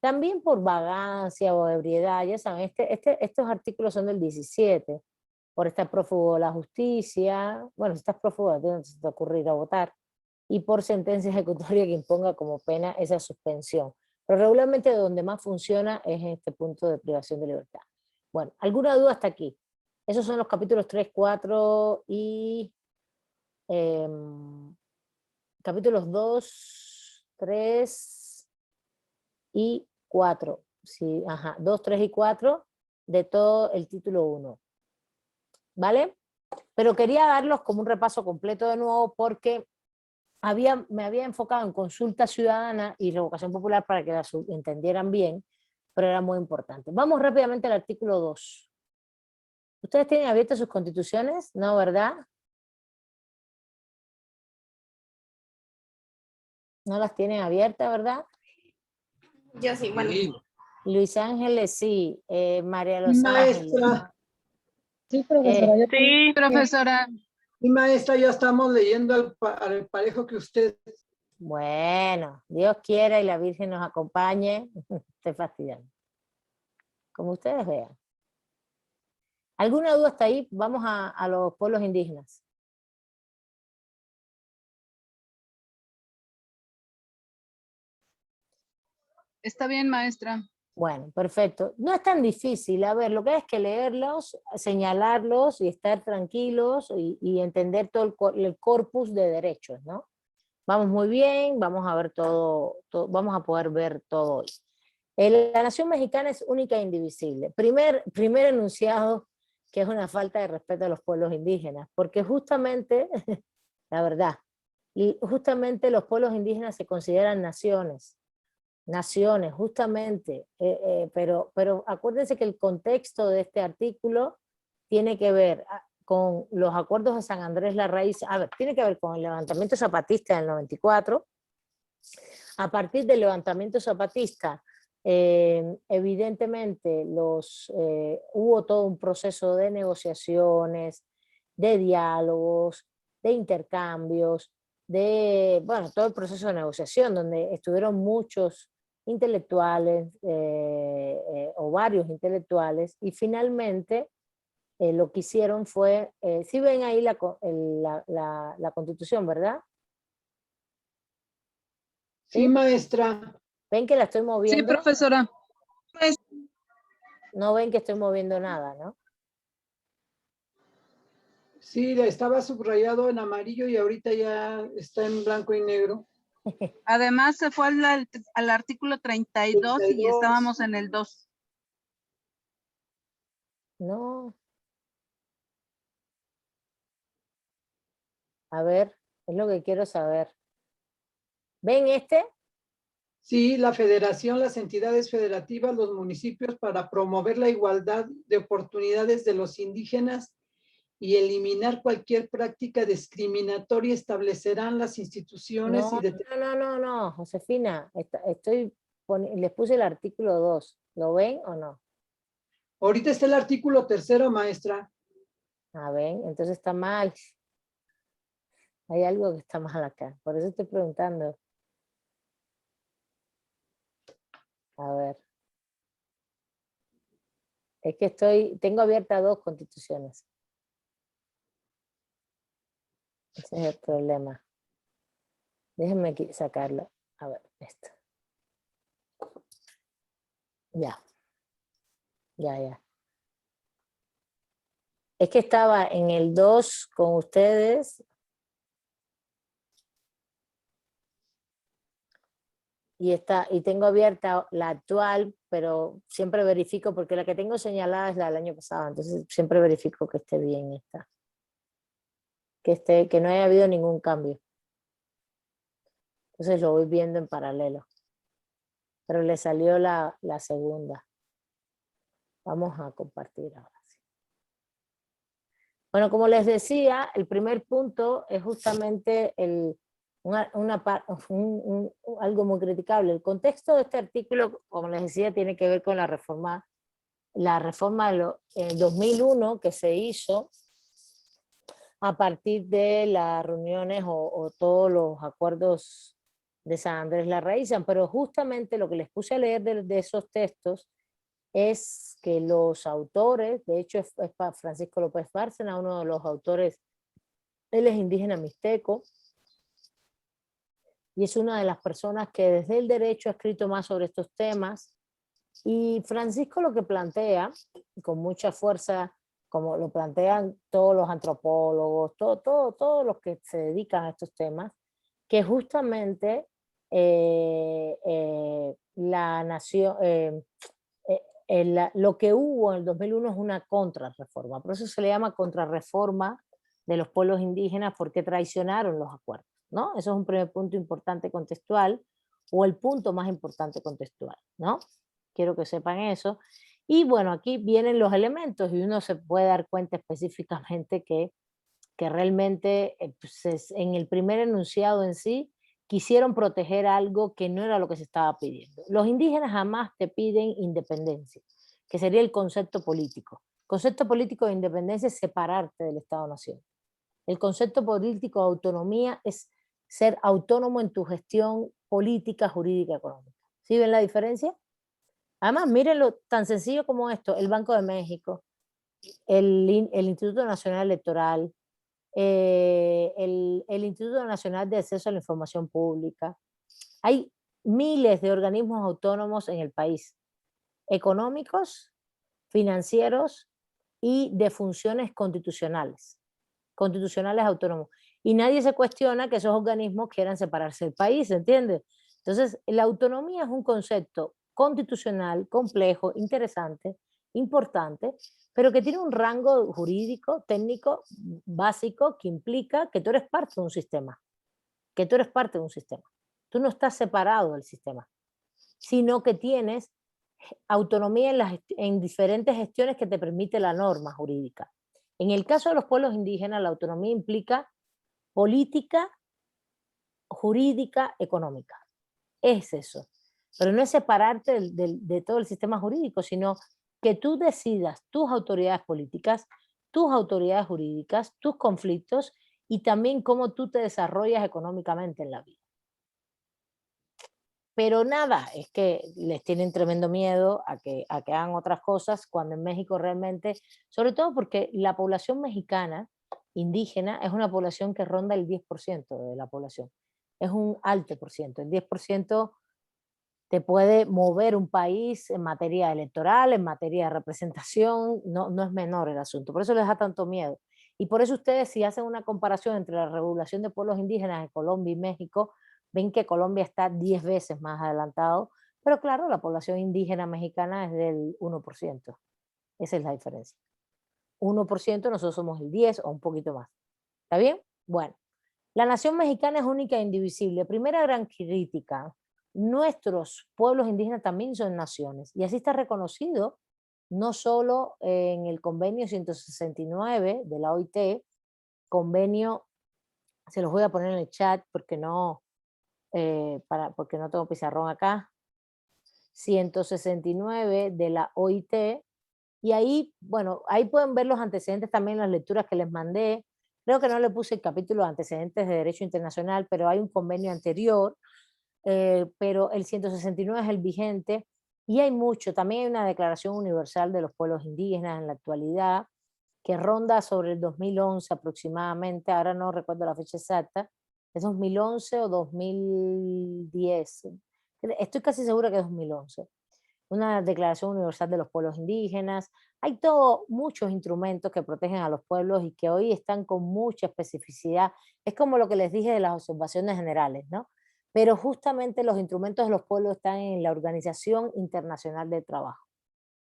También por vagancia o ebriedad, ya saben, estos artículos son del 17, por estar prófugo de la justicia, bueno, si estás prófugo, no se te ocurre ir a votar, y por sentencia ejecutoria que imponga como pena esa suspensión. Pero regularmente donde más funciona es en este punto de privación de libertad. Bueno, ¿alguna duda hasta aquí? Esos son los capítulos 3, 4 y... capítulos 2, 3 y 4. Sí, ajá, 2, 3 y 4 de todo el título 1. ¿Vale? Pero quería darlos como un repaso completo de nuevo porque me había enfocado en consulta ciudadana y revocación popular para que la entendieran bien, pero era muy importante. Vamos rápidamente al artículo 2. ¿Ustedes tienen abiertas sus constituciones? ¿No, verdad? ¿No las tienen abiertas, verdad? Yo sí, bueno. Luis Ángeles, sí. María Sí, Los Ángeles. maestra. Sí, profesora. yo Sí, profesora. Y maestra, ya estamos leyendo al parejo que usted. Bueno, Dios quiera y la Virgen nos acompañe. Estoy fastidiando. Como ustedes vean. ¿Alguna duda hasta ahí? Vamos a los pueblos indígenas. Está bien, maestra. Bueno, perfecto. No es tan difícil. A ver, lo que hay es que leerlos, señalarlos y estar tranquilos y entender todo el corpus de derechos, ¿no? Vamos muy bien, vamos a ver todo, vamos a poder ver todo hoy. La nación mexicana es única e indivisible. Primer enunciado, que es una falta de respeto a los pueblos indígenas, porque justamente, la verdad, y justamente los pueblos indígenas se consideran naciones, justamente, pero acuérdense que el contexto de este artículo tiene que ver con los acuerdos de San Andrés la Raíz, a ver, tiene que ver con el levantamiento zapatista del 94. A partir del levantamiento zapatista, evidentemente hubo todo un proceso de negociaciones, de diálogos, de intercambios, bueno, todo el proceso de negociación, donde estuvieron muchos intelectuales o varios intelectuales, y finalmente lo que hicieron fue, si ven ahí la Constitución, ¿verdad? Sí, maestra. ¿Ven que la estoy moviendo? Sí, profesora. No ven que estoy moviendo nada, ¿no? Sí, estaba subrayado en amarillo y ahorita ya está en blanco y negro. Además se fue al artículo 32 y 32. estábamos en el 2. No. A ver, es lo que quiero saber. ¿Ven este? Sí, la federación, las entidades federativas, los municipios para promover la igualdad de oportunidades de los indígenas y eliminar cualquier práctica discriminatoria establecerán las instituciones No, Josefina, les puse el artículo 2. ¿Lo ven o no? Ahorita está el artículo 3, maestra. A ver, entonces está mal. Hay algo que está mal acá, por eso estoy preguntando. A ver. Es que tengo abiertas 2 constituciones. Ese es el problema. Déjenme aquí sacarlo. A ver, esto. Ya. Es que estaba en el 2 con ustedes. Y tengo abierta la actual, pero siempre verifico, porque la que tengo señalada es la del año pasado, entonces siempre verifico que esté bien esta. Que no haya habido ningún cambio. Entonces lo voy viendo en paralelo. Pero le salió la segunda. Vamos a compartir ahora. Bueno, como les decía, el primer punto es justamente algo muy criticable. El contexto de este artículo, como les decía, tiene que ver con la reforma del 2001 que se hizo a partir de las reuniones o todos los acuerdos de San Andrés la realizan, pero justamente lo que les puse a leer de esos textos es que los autores, de hecho es Francisco López Bárcena, uno de los autores, él es indígena mixteco, y es una de las personas que desde el derecho ha escrito más sobre estos temas, y Francisco lo que plantea, con mucha fuerza, como lo plantean todos los antropólogos, todos los que se dedican a estos temas, que justamente la nación, lo que hubo en el 2001 es una contrarreforma, por eso se le llama contrarreforma de los pueblos indígenas, porque traicionaron los acuerdos, ¿no? Eso es un primer punto importante contextual, o el punto más importante contextual, ¿no? Quiero que sepan eso. Y bueno, aquí vienen los elementos y uno se puede dar cuenta específicamente que realmente pues en el primer enunciado en sí quisieron proteger algo que no era lo que se estaba pidiendo. Los indígenas jamás te piden independencia, que sería el concepto político. El concepto político de independencia es separarte del Estado-Nación. El concepto político de autonomía es ser autónomo en tu gestión política, jurídica, económica. ¿Sí ven la diferencia? Además, mírenlo tan sencillo como esto, el Banco de México, el Instituto Nacional Electoral, el Instituto Nacional de Acceso a la Información Pública. Hay miles de organismos autónomos en el país, económicos, financieros y de funciones constitucionales autónomos. Y nadie se cuestiona que esos organismos quieran separarse del país, ¿entiendes? Entonces, la autonomía es un concepto constitucional, complejo, interesante, importante, pero que tiene un rango jurídico, técnico, básico, que implica que tú eres parte de un sistema, que tú eres parte de un sistema. Tú no estás separado del sistema, sino que tienes autonomía en diferentes gestiones que te permite la norma jurídica. En el caso de los pueblos indígenas, la autonomía implica política, jurídica, económica. Es eso. Pero no es separarte de todo el sistema jurídico, sino que tú decidas tus autoridades políticas, tus autoridades jurídicas, tus conflictos y también cómo tú te desarrollas económicamente en la vida. Pero nada, es que les tienen tremendo miedo a que hagan otras cosas, cuando en México realmente, sobre todo porque la población mexicana indígena es una población que ronda el 10% de la población. Es un alto por ciento. El 10% te puede mover un país en materia electoral, en materia de representación, no es menor el asunto. Por eso les da tanto miedo. Y por eso ustedes, si hacen una comparación entre la regulación de pueblos indígenas en Colombia y México, ven que Colombia está 10 veces más adelantado, pero claro, la población indígena mexicana es del 1%. Esa es la diferencia. 1%, nosotros somos el 10 o un poquito más. ¿Está bien? Bueno, la nación mexicana es única e indivisible. Primera gran crítica, nuestros pueblos indígenas también son naciones, y así está reconocido no solo en el convenio 169 de la OIT, convenio, se los voy a poner en el chat porque no tengo pizarrón acá, 169 de la OIT, y ahí, bueno, ahí pueden ver los antecedentes también, las lecturas que les mandé. Creo que no le puse el capítulo de antecedentes de derecho internacional, pero hay un convenio anterior, pero el 169 es el vigente, y hay mucho, también hay una declaración universal de los pueblos indígenas en la actualidad, que ronda sobre el 2011 aproximadamente, ahora no recuerdo la fecha exacta, es 2011 o 2010, estoy casi segura que es 2011, una declaración universal de los pueblos indígenas. Hay muchos instrumentos que protegen a los pueblos y que hoy están con mucha especificidad. Es como lo que les dije de las observaciones generales, ¿no? Pero justamente los instrumentos de los pueblos están en la Organización Internacional del Trabajo.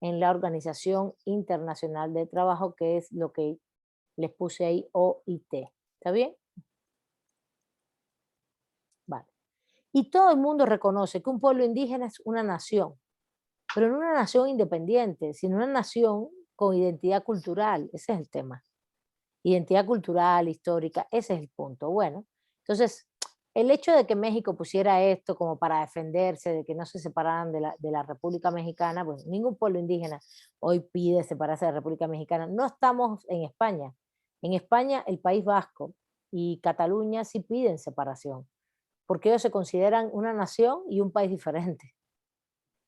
En la Organización Internacional del Trabajo, que es lo que les puse ahí, OIT. ¿Está bien? Vale. Y todo el mundo reconoce que un pueblo indígena es una nación, pero no una nación independiente, sino una nación con identidad cultural. Ese es el tema. Identidad cultural, histórica, ese es el punto. Bueno, entonces, el hecho de que México pusiera esto como para defenderse, de que no se separaran de la República Mexicana, pues ningún pueblo indígena hoy pide separarse de la República Mexicana. No estamos en España, En España, el País Vasco y Cataluña sí piden separación, porque ellos se consideran una nación y un país diferente.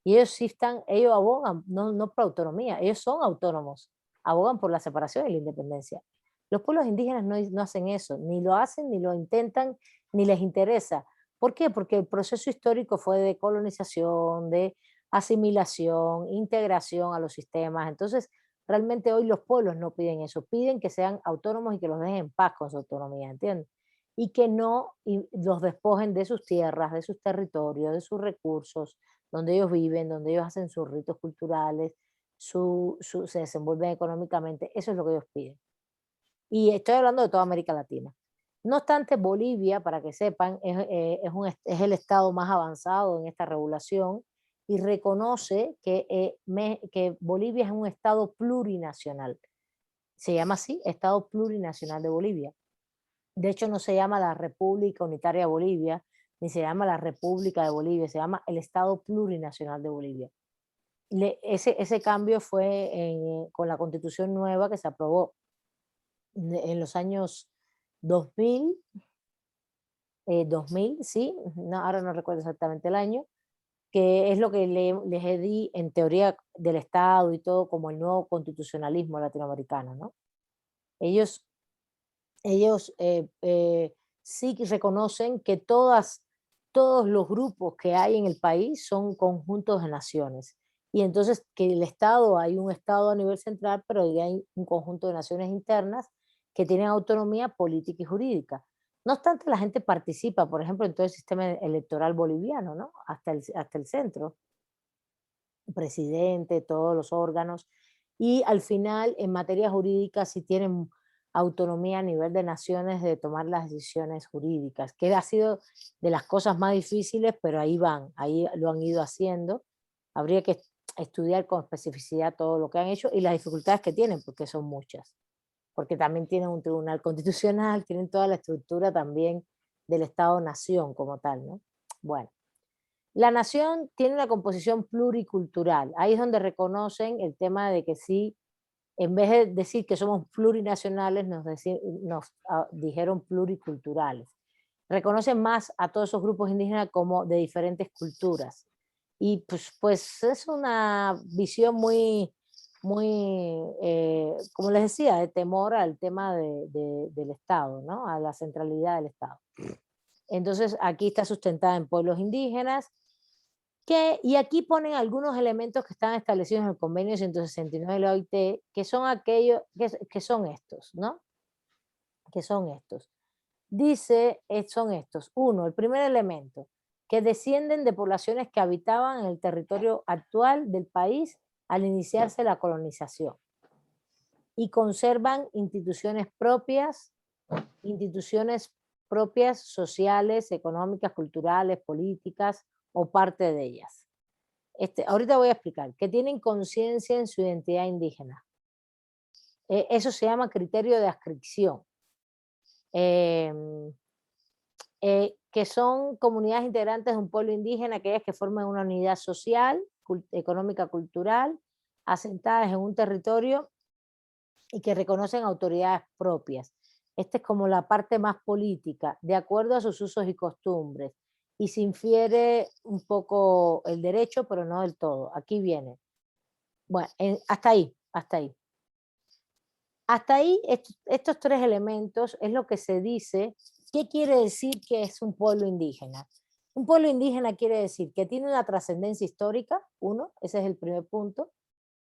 Y ellos sí están, ellos abogan, no por autonomía, ellos son autónomos, abogan por la separación y la independencia. Los pueblos indígenas no hacen eso, ni lo hacen, ni lo intentan, ni les interesa. ¿Por qué? Porque el proceso histórico fue de colonización, de asimilación, integración a los sistemas. Entonces, realmente hoy los pueblos no piden eso, piden que sean autónomos y que los dejen en paz con su autonomía, ¿entiendes? Y que no los despojen de sus tierras, de sus territorios, de sus recursos, donde ellos viven, donde ellos hacen sus ritos culturales, se desenvuelven económicamente. Eso es lo que ellos piden. Y estoy hablando de toda América Latina. No obstante, Bolivia, para que sepan, es el estado más avanzado en esta regulación y reconoce que Bolivia es un estado plurinacional. Se llama así, Estado Plurinacional de Bolivia. De hecho, no se llama la República Unitaria de Bolivia, ni se llama la República de Bolivia, se llama el Estado Plurinacional de Bolivia. Ese cambio fue con la Constitución nueva que se aprobó en los años 2000, 2000, sí, no, ahora no recuerdo exactamente el año, que es lo que les di en teoría del Estado y todo como el nuevo constitucionalismo latinoamericano, ¿no? Ellos sí que reconocen que todos los grupos que hay en el país son conjuntos de naciones. Y entonces que el Estado, hay un Estado a nivel central, pero hay un conjunto de naciones internas que tienen autonomía política y jurídica. No obstante, la gente participa, por ejemplo, en todo el sistema electoral boliviano, ¿no? Hasta el centro, presidente, todos los órganos. Y al final, en materia jurídica, sí tienen autonomía a nivel de naciones de tomar las decisiones jurídicas, que ha sido de las cosas más difíciles, pero ahí van, ahí lo han ido haciendo. Habría que estudiar con especificidad todo lo que han hecho y las dificultades que tienen, porque son muchas. Porque también tienen un tribunal constitucional, tienen toda la estructura también del Estado-nación como tal, ¿no? Bueno, la nación tiene una composición pluricultural. Ahí es donde reconocen el tema de que sí, en vez de decir que somos plurinacionales, nos dijeron pluriculturales. Reconocen más a todos esos grupos indígenas como de diferentes culturas. Y pues es una visión muy, como les decía, de temor al tema del Estado, ¿no? A la centralidad del Estado. Entonces aquí está sustentada en pueblos indígenas, y aquí ponen algunos elementos que están establecidos en el convenio 169 de la OIT, que son aquellos, que son estos, ¿no? Que son estos. Dice, son estos. Uno, el primer elemento, que descienden de poblaciones que habitaban en el territorio actual del país al iniciarse la colonización y conservan instituciones propias sociales, económicas, culturales, políticas o parte de ellas. Ahorita voy a explicar, que tienen conciencia en su identidad indígena. Eso se llama criterio de adscripción. Que son comunidades integrantes de un pueblo indígena, aquellas que forman una unidad social, económica, cultural, asentadas en un territorio y que reconocen autoridades propias. Esta es como la parte más política, de acuerdo a sus usos y costumbres. Y se infiere un poco el derecho, pero no del todo. Aquí viene. Bueno, hasta ahí, hasta ahí. Hasta ahí, estos tres elementos es lo que se dice. ¿Qué quiere decir que es un pueblo indígena? Un pueblo indígena quiere decir que tiene una trascendencia histórica, uno, ese es el primer punto.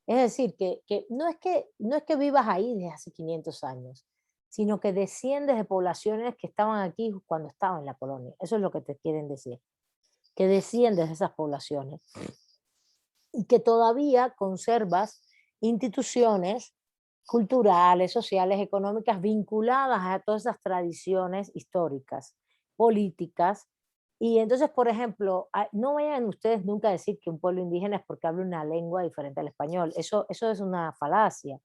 Es decir, que no es que vivas ahí desde hace 500 años, sino que desciendes de poblaciones que estaban aquí cuando estaban en la colonia. Eso es lo que te quieren decir, que desciendes de esas poblaciones y que todavía conservas instituciones culturales, sociales, económicas vinculadas a todas esas tradiciones históricas, políticas. Y entonces, por ejemplo, no vayan ustedes nunca a decir que un pueblo indígena es porque habla una lengua diferente al español. Eso es una falacia.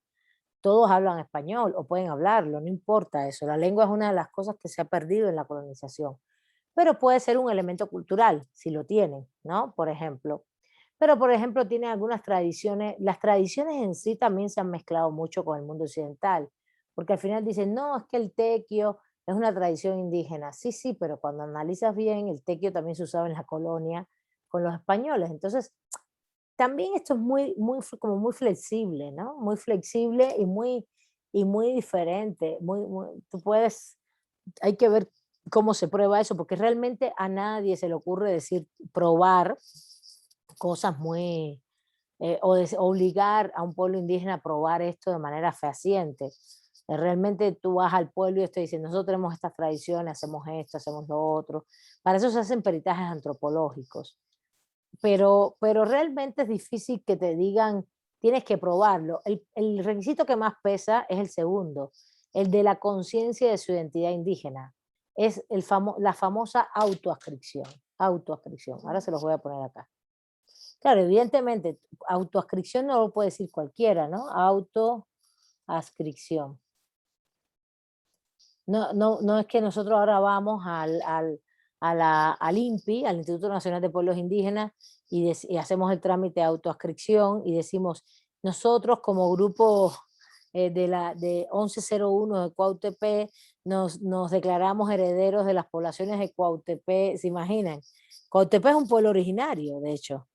Todos hablan español o pueden hablarlo, no importa eso. La lengua es una de las cosas que se ha perdido en la colonización. Pero puede ser un elemento cultural, si lo tienen, ¿no? Por ejemplo. Pero, por ejemplo, tienen algunas tradiciones. Las tradiciones en sí también se han mezclado mucho con el mundo occidental. porque al final dicen, no, es que el tequio es una tradición indígena. Sí, sí, pero cuando analizas bien, el tequio también se usaba en la colonia con los españoles. Entonces, también esto es como muy flexible, ¿no? Muy flexible y muy diferente. Tú puedes, hay que ver cómo se prueba eso, porque realmente a nadie se le ocurre decir, probar cosas muy, obligar a un pueblo indígena a probar esto de manera fehaciente. Realmente tú vas al pueblo y te dicen, nosotros tenemos estas tradiciones, hacemos esto, hacemos lo otro. Para eso se hacen peritajes antropológicos. Pero realmente es difícil que te digan, tienes que probarlo. El requisito que más pesa es el segundo, el de la conciencia de su identidad indígena. Es la famosa autoascripción. Autoascripción. Ahora se los voy a poner acá. Claro, evidentemente, autoascripción no lo puede decir cualquiera, ¿no? Autoascripción. No es que nosotros ahora vamos al INPI, al Instituto Nacional de Pueblos Indígenas, y hacemos el trámite de autoascripción y decimos, nosotros como grupo de 1101 de Cuautepec, nos declaramos herederos de las poblaciones de Cuautepec, ¿se imaginan? Cuautepec es un pueblo originario, de hecho,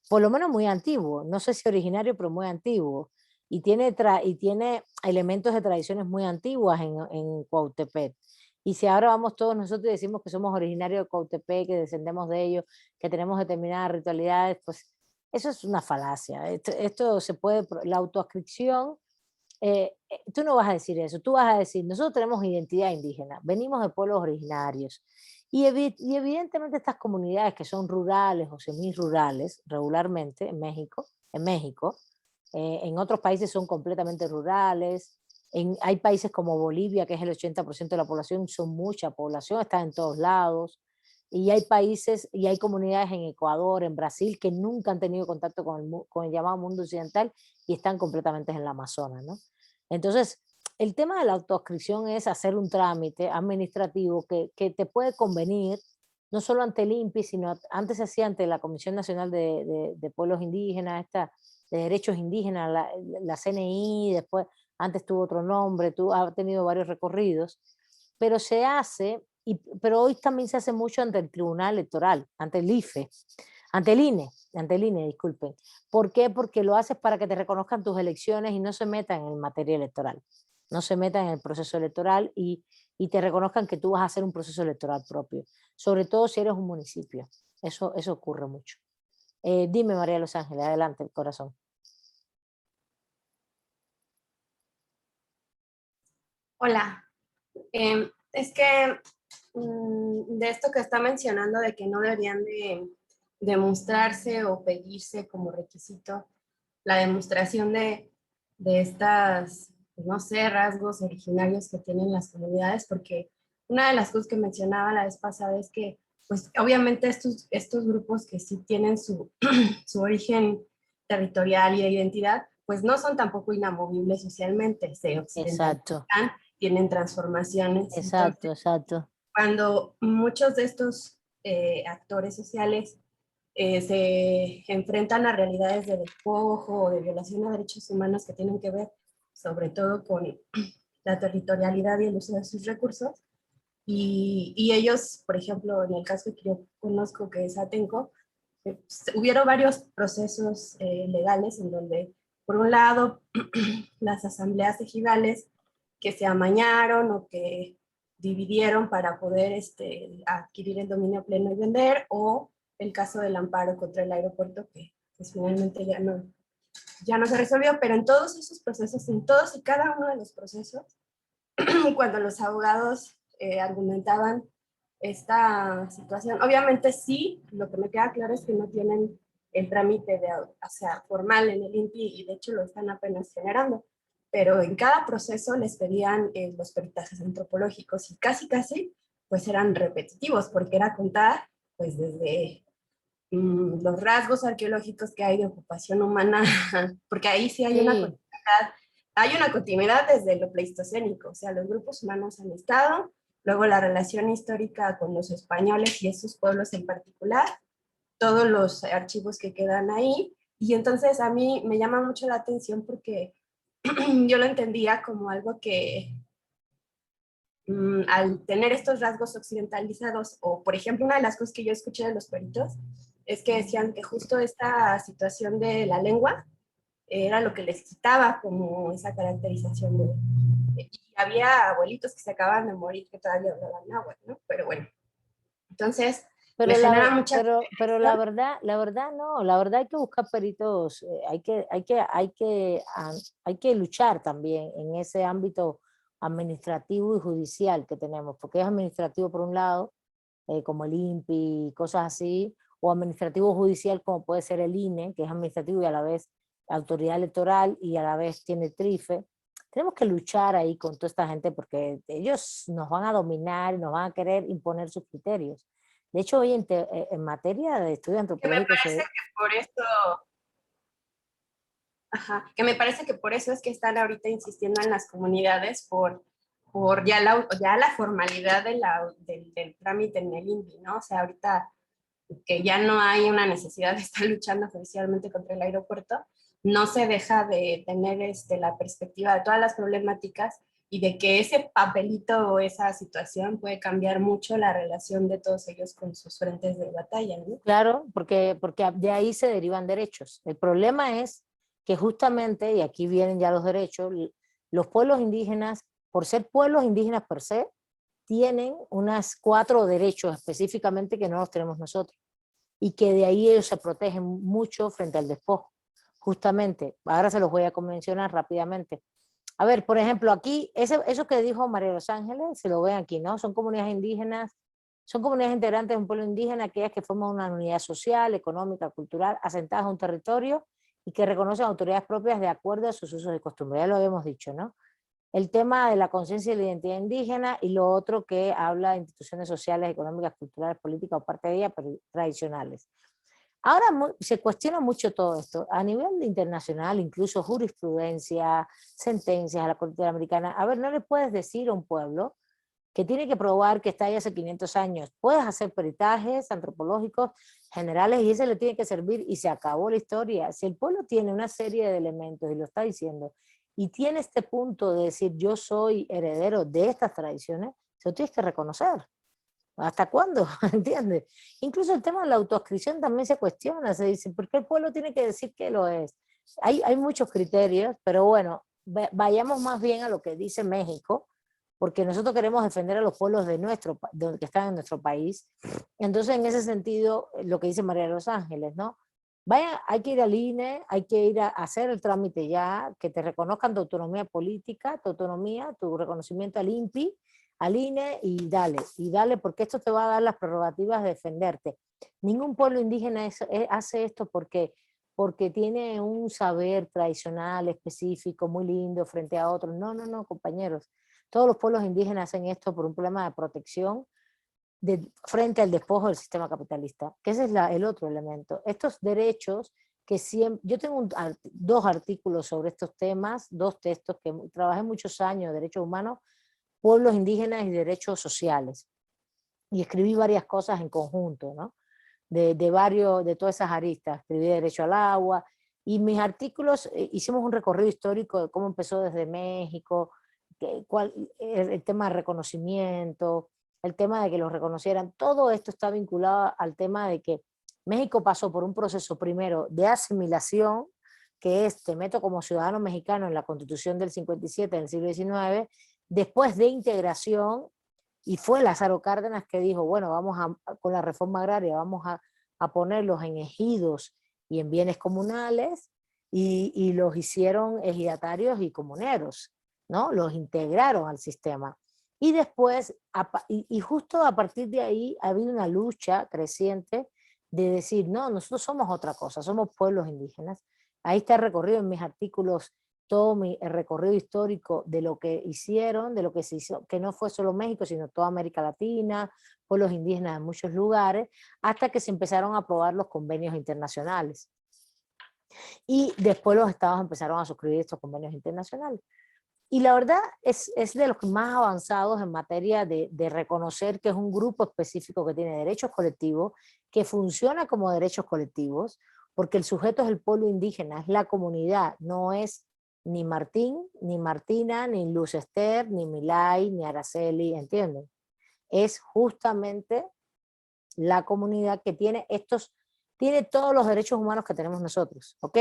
por lo menos muy antiguo, no sé si originario, pero muy antiguo, y tiene elementos de tradiciones muy antiguas en Cuautepec. Y si ahora vamos todos nosotros y decimos que somos originarios de Cuautepec, que descendemos de ellos, que tenemos determinadas ritualidades, pues eso es una falacia. Esto se puede, la autoascripción, tú no vas a decir eso, tú vas a decir, nosotros tenemos identidad indígena, venimos de pueblos originarios. Y evidentemente estas comunidades que son rurales o semirurales, regularmente en México, en otros países son completamente rurales. Hay países como Bolivia, que es el 80% de la población, son mucha población, están en todos lados. Y hay países y hay comunidades en Ecuador, en Brasil, que nunca han tenido contacto con el llamado mundo occidental y están completamente en la Amazonas, ¿no? Entonces, el tema de la autoascripción es hacer un trámite administrativo que te puede convenir, no solo ante el INPI, sino antes se hacía ante la Comisión Nacional de Pueblos Indígenas, de Derechos Indígenas, la CNI, después, antes tuvo otro nombre, ha tenido varios recorridos, pero se hace, pero hoy también se hace mucho ante el Tribunal Electoral, ante el IFE, ante el INE, disculpen. ¿Por qué? Porque lo haces para que te reconozcan tus elecciones y no se metan en materia electoral, no se metan en el proceso electoral y te reconozcan que tú vas a hacer un proceso electoral propio, sobre todo si eres un municipio. Eso ocurre mucho. Dime, María Los Ángeles, adelante, corazón. Hola. Es que de esto que está mencionando de que no deberían de demostrarse o pedirse como requisito la demostración de estas, no sé, rasgos originarios que tienen las comunidades, porque una de las cosas que mencionaba la vez pasada es que, pues obviamente estos grupos que sí tienen su origen territorial y de identidad, pues no son tampoco inamovibles socialmente, se occidentalizan, tienen transformaciones. Exacto, entonces, exacto. Cuando muchos de estos actores sociales se enfrentan a realidades de despojo o de violación a derechos humanos que tienen que ver sobre todo con la territorialidad y el uso de sus recursos, y ellos, por ejemplo, en el caso que yo conozco, que es Atenco, hubieron varios procesos legales en donde, por un lado, las asambleas ejidales que se amañaron o que dividieron para poder adquirir el dominio pleno y vender, o el caso del amparo contra el aeropuerto, que pues, finalmente ya no se resolvió, pero en todos esos procesos, en todos y cada uno de los procesos, cuando los abogados argumentaban esta situación, obviamente sí, lo que me queda claro es que no tienen el trámite formal en el INPI, y de hecho lo están apenas generando, pero en cada proceso les pedían los peritajes antropológicos y casi pues eran repetitivos, porque era contar pues desde los rasgos arqueológicos que hay de ocupación humana, porque ahí sí hay una continuidad desde lo pleistocénico, o sea, los grupos humanos han estado, luego la relación histórica con los españoles y esos pueblos en particular, todos los archivos que quedan ahí, y entonces a mí me llama mucho la atención porque yo lo entendía como algo que al tener estos rasgos occidentalizados, o por ejemplo una de las cosas que yo escuché de los peritos, es que decían que justo esta situación de la lengua era lo que les quitaba como esa caracterización y había abuelitos que se acababan de morir que todavía hablaban náhuatl, ¿no? Pero bueno, entonces me genera mucha... pero la verdad no, la verdad hay que buscar peritos, hay que luchar también en ese ámbito administrativo y judicial que tenemos, porque es administrativo por un lado, como el INPI y cosas así, o administrativo judicial como puede ser el INE, que es administrativo y a la vez autoridad electoral y a la vez tiene trife. Tenemos que luchar ahí con toda esta gente porque ellos nos van a dominar y nos van a querer imponer sus criterios. De hecho, hoy en materia de estudio Que me antropológico parece que por esto... Ajá, que me parece que por eso es que están ahorita insistiendo en las comunidades por ya la formalidad del trámite en el INVI, ¿no? O sea, ahorita que ya no hay una necesidad de estar luchando judicialmente contra el aeropuerto, no se deja de tener la perspectiva de todas las problemáticas y de que ese papelito o esa situación puede cambiar mucho la relación de todos ellos con sus frentes de batalla, ¿no? Claro, porque de ahí se derivan derechos. El problema es que justamente, y aquí vienen ya los derechos, los pueblos indígenas, por ser pueblos indígenas per se, tienen unas 4 derechos específicamente que no los tenemos nosotros. Y que de ahí ellos se protegen mucho frente al despojo. Justamente, ahora se los voy a mencionar rápidamente. A ver, por ejemplo, aquí, eso que dijo María de los Ángeles, se lo ven aquí, ¿no? Son comunidades indígenas, son comunidades integrantes de un pueblo indígena, aquellas que forman una unidad social, económica, cultural, asentadas en un territorio y que reconocen autoridades propias de acuerdo a sus usos y costumbres. Ya lo habíamos dicho, ¿no? El tema de la conciencia y la identidad indígena y lo otro que habla de instituciones sociales, económicas, culturales, políticas o parte de ellas, pero tradicionales. Ahora se cuestiona mucho todo esto. A nivel internacional, incluso jurisprudencia, sentencias a la Corte Interamericana. A ver, no le puedes decir a un pueblo que tiene que probar que está ahí hace 500 años. Puedes hacer peritajes antropológicos generales y ese le tiene que servir y se acabó la historia. Si el pueblo tiene una serie de elementos y lo está diciendo y tiene este punto de decir yo soy heredero de estas tradiciones, se lo tienes que reconocer. ¿Hasta cuándo? ¿Entiendes? Incluso el tema de la autoascripción también se cuestiona, se dice, ¿por qué el pueblo tiene que decir que lo es? Hay muchos criterios, pero bueno, vayamos más bien a lo que dice México, porque nosotros queremos defender a los pueblos que están en nuestro país. Entonces, en ese sentido, lo que dice María de los Ángeles, ¿no? Hay que ir al INE, hay que ir a hacer el trámite ya, que te reconozcan tu autonomía política, tu autonomía, tu reconocimiento al INPI, al INE y dale, porque esto te va a dar las prerrogativas de defenderte. Ningún pueblo indígena hace esto porque tiene un saber tradicional específico muy lindo frente a otros. No, compañeros. Todos los pueblos indígenas hacen esto por un problema de protección frente al despojo del sistema capitalista, que ese es el otro elemento. Estos derechos que siempre... Yo tengo 2 artículos sobre estos temas, 2 textos que trabajé muchos años de derechos humanos, pueblos indígenas y derechos sociales. Y escribí varias cosas en conjunto, ¿no? De todas esas aristas. Escribí derecho al agua, y mis artículos, hicimos un recorrido histórico de cómo empezó desde México, el tema de reconocimiento, el tema de que los reconocieran, todo esto está vinculado al tema de que México pasó por un proceso primero de asimilación, que es, te meto como ciudadano mexicano en la Constitución del 57 del siglo XIX, después de integración, y fue Lázaro Cárdenas que dijo, bueno, con la reforma agraria, vamos a ponerlos en ejidos y en bienes comunales, y los hicieron ejidatarios y comuneros, ¿no? Los integraron al sistema. Y después, y justo a partir de ahí, ha habido una lucha creciente de decir, no, nosotros somos otra cosa, somos pueblos indígenas. Ahí está recorrido en mis artículos todo el recorrido histórico de lo que hicieron, de lo que se hizo, que no fue solo México, sino toda América Latina, pueblos indígenas en muchos lugares, hasta que se empezaron a aprobar los convenios internacionales. Y después los estados empezaron a suscribir estos convenios internacionales. Y la verdad es de los más avanzados en materia de reconocer que es un grupo específico que tiene derechos colectivos, que funciona como derechos colectivos, porque el sujeto es el pueblo indígena, es la comunidad, no es ni Martín, ni Martina, ni Luz Esther, ni Milay, ni Araceli, ¿entienden? Es justamente la comunidad que tiene todos los derechos humanos que tenemos nosotros, ¿ok?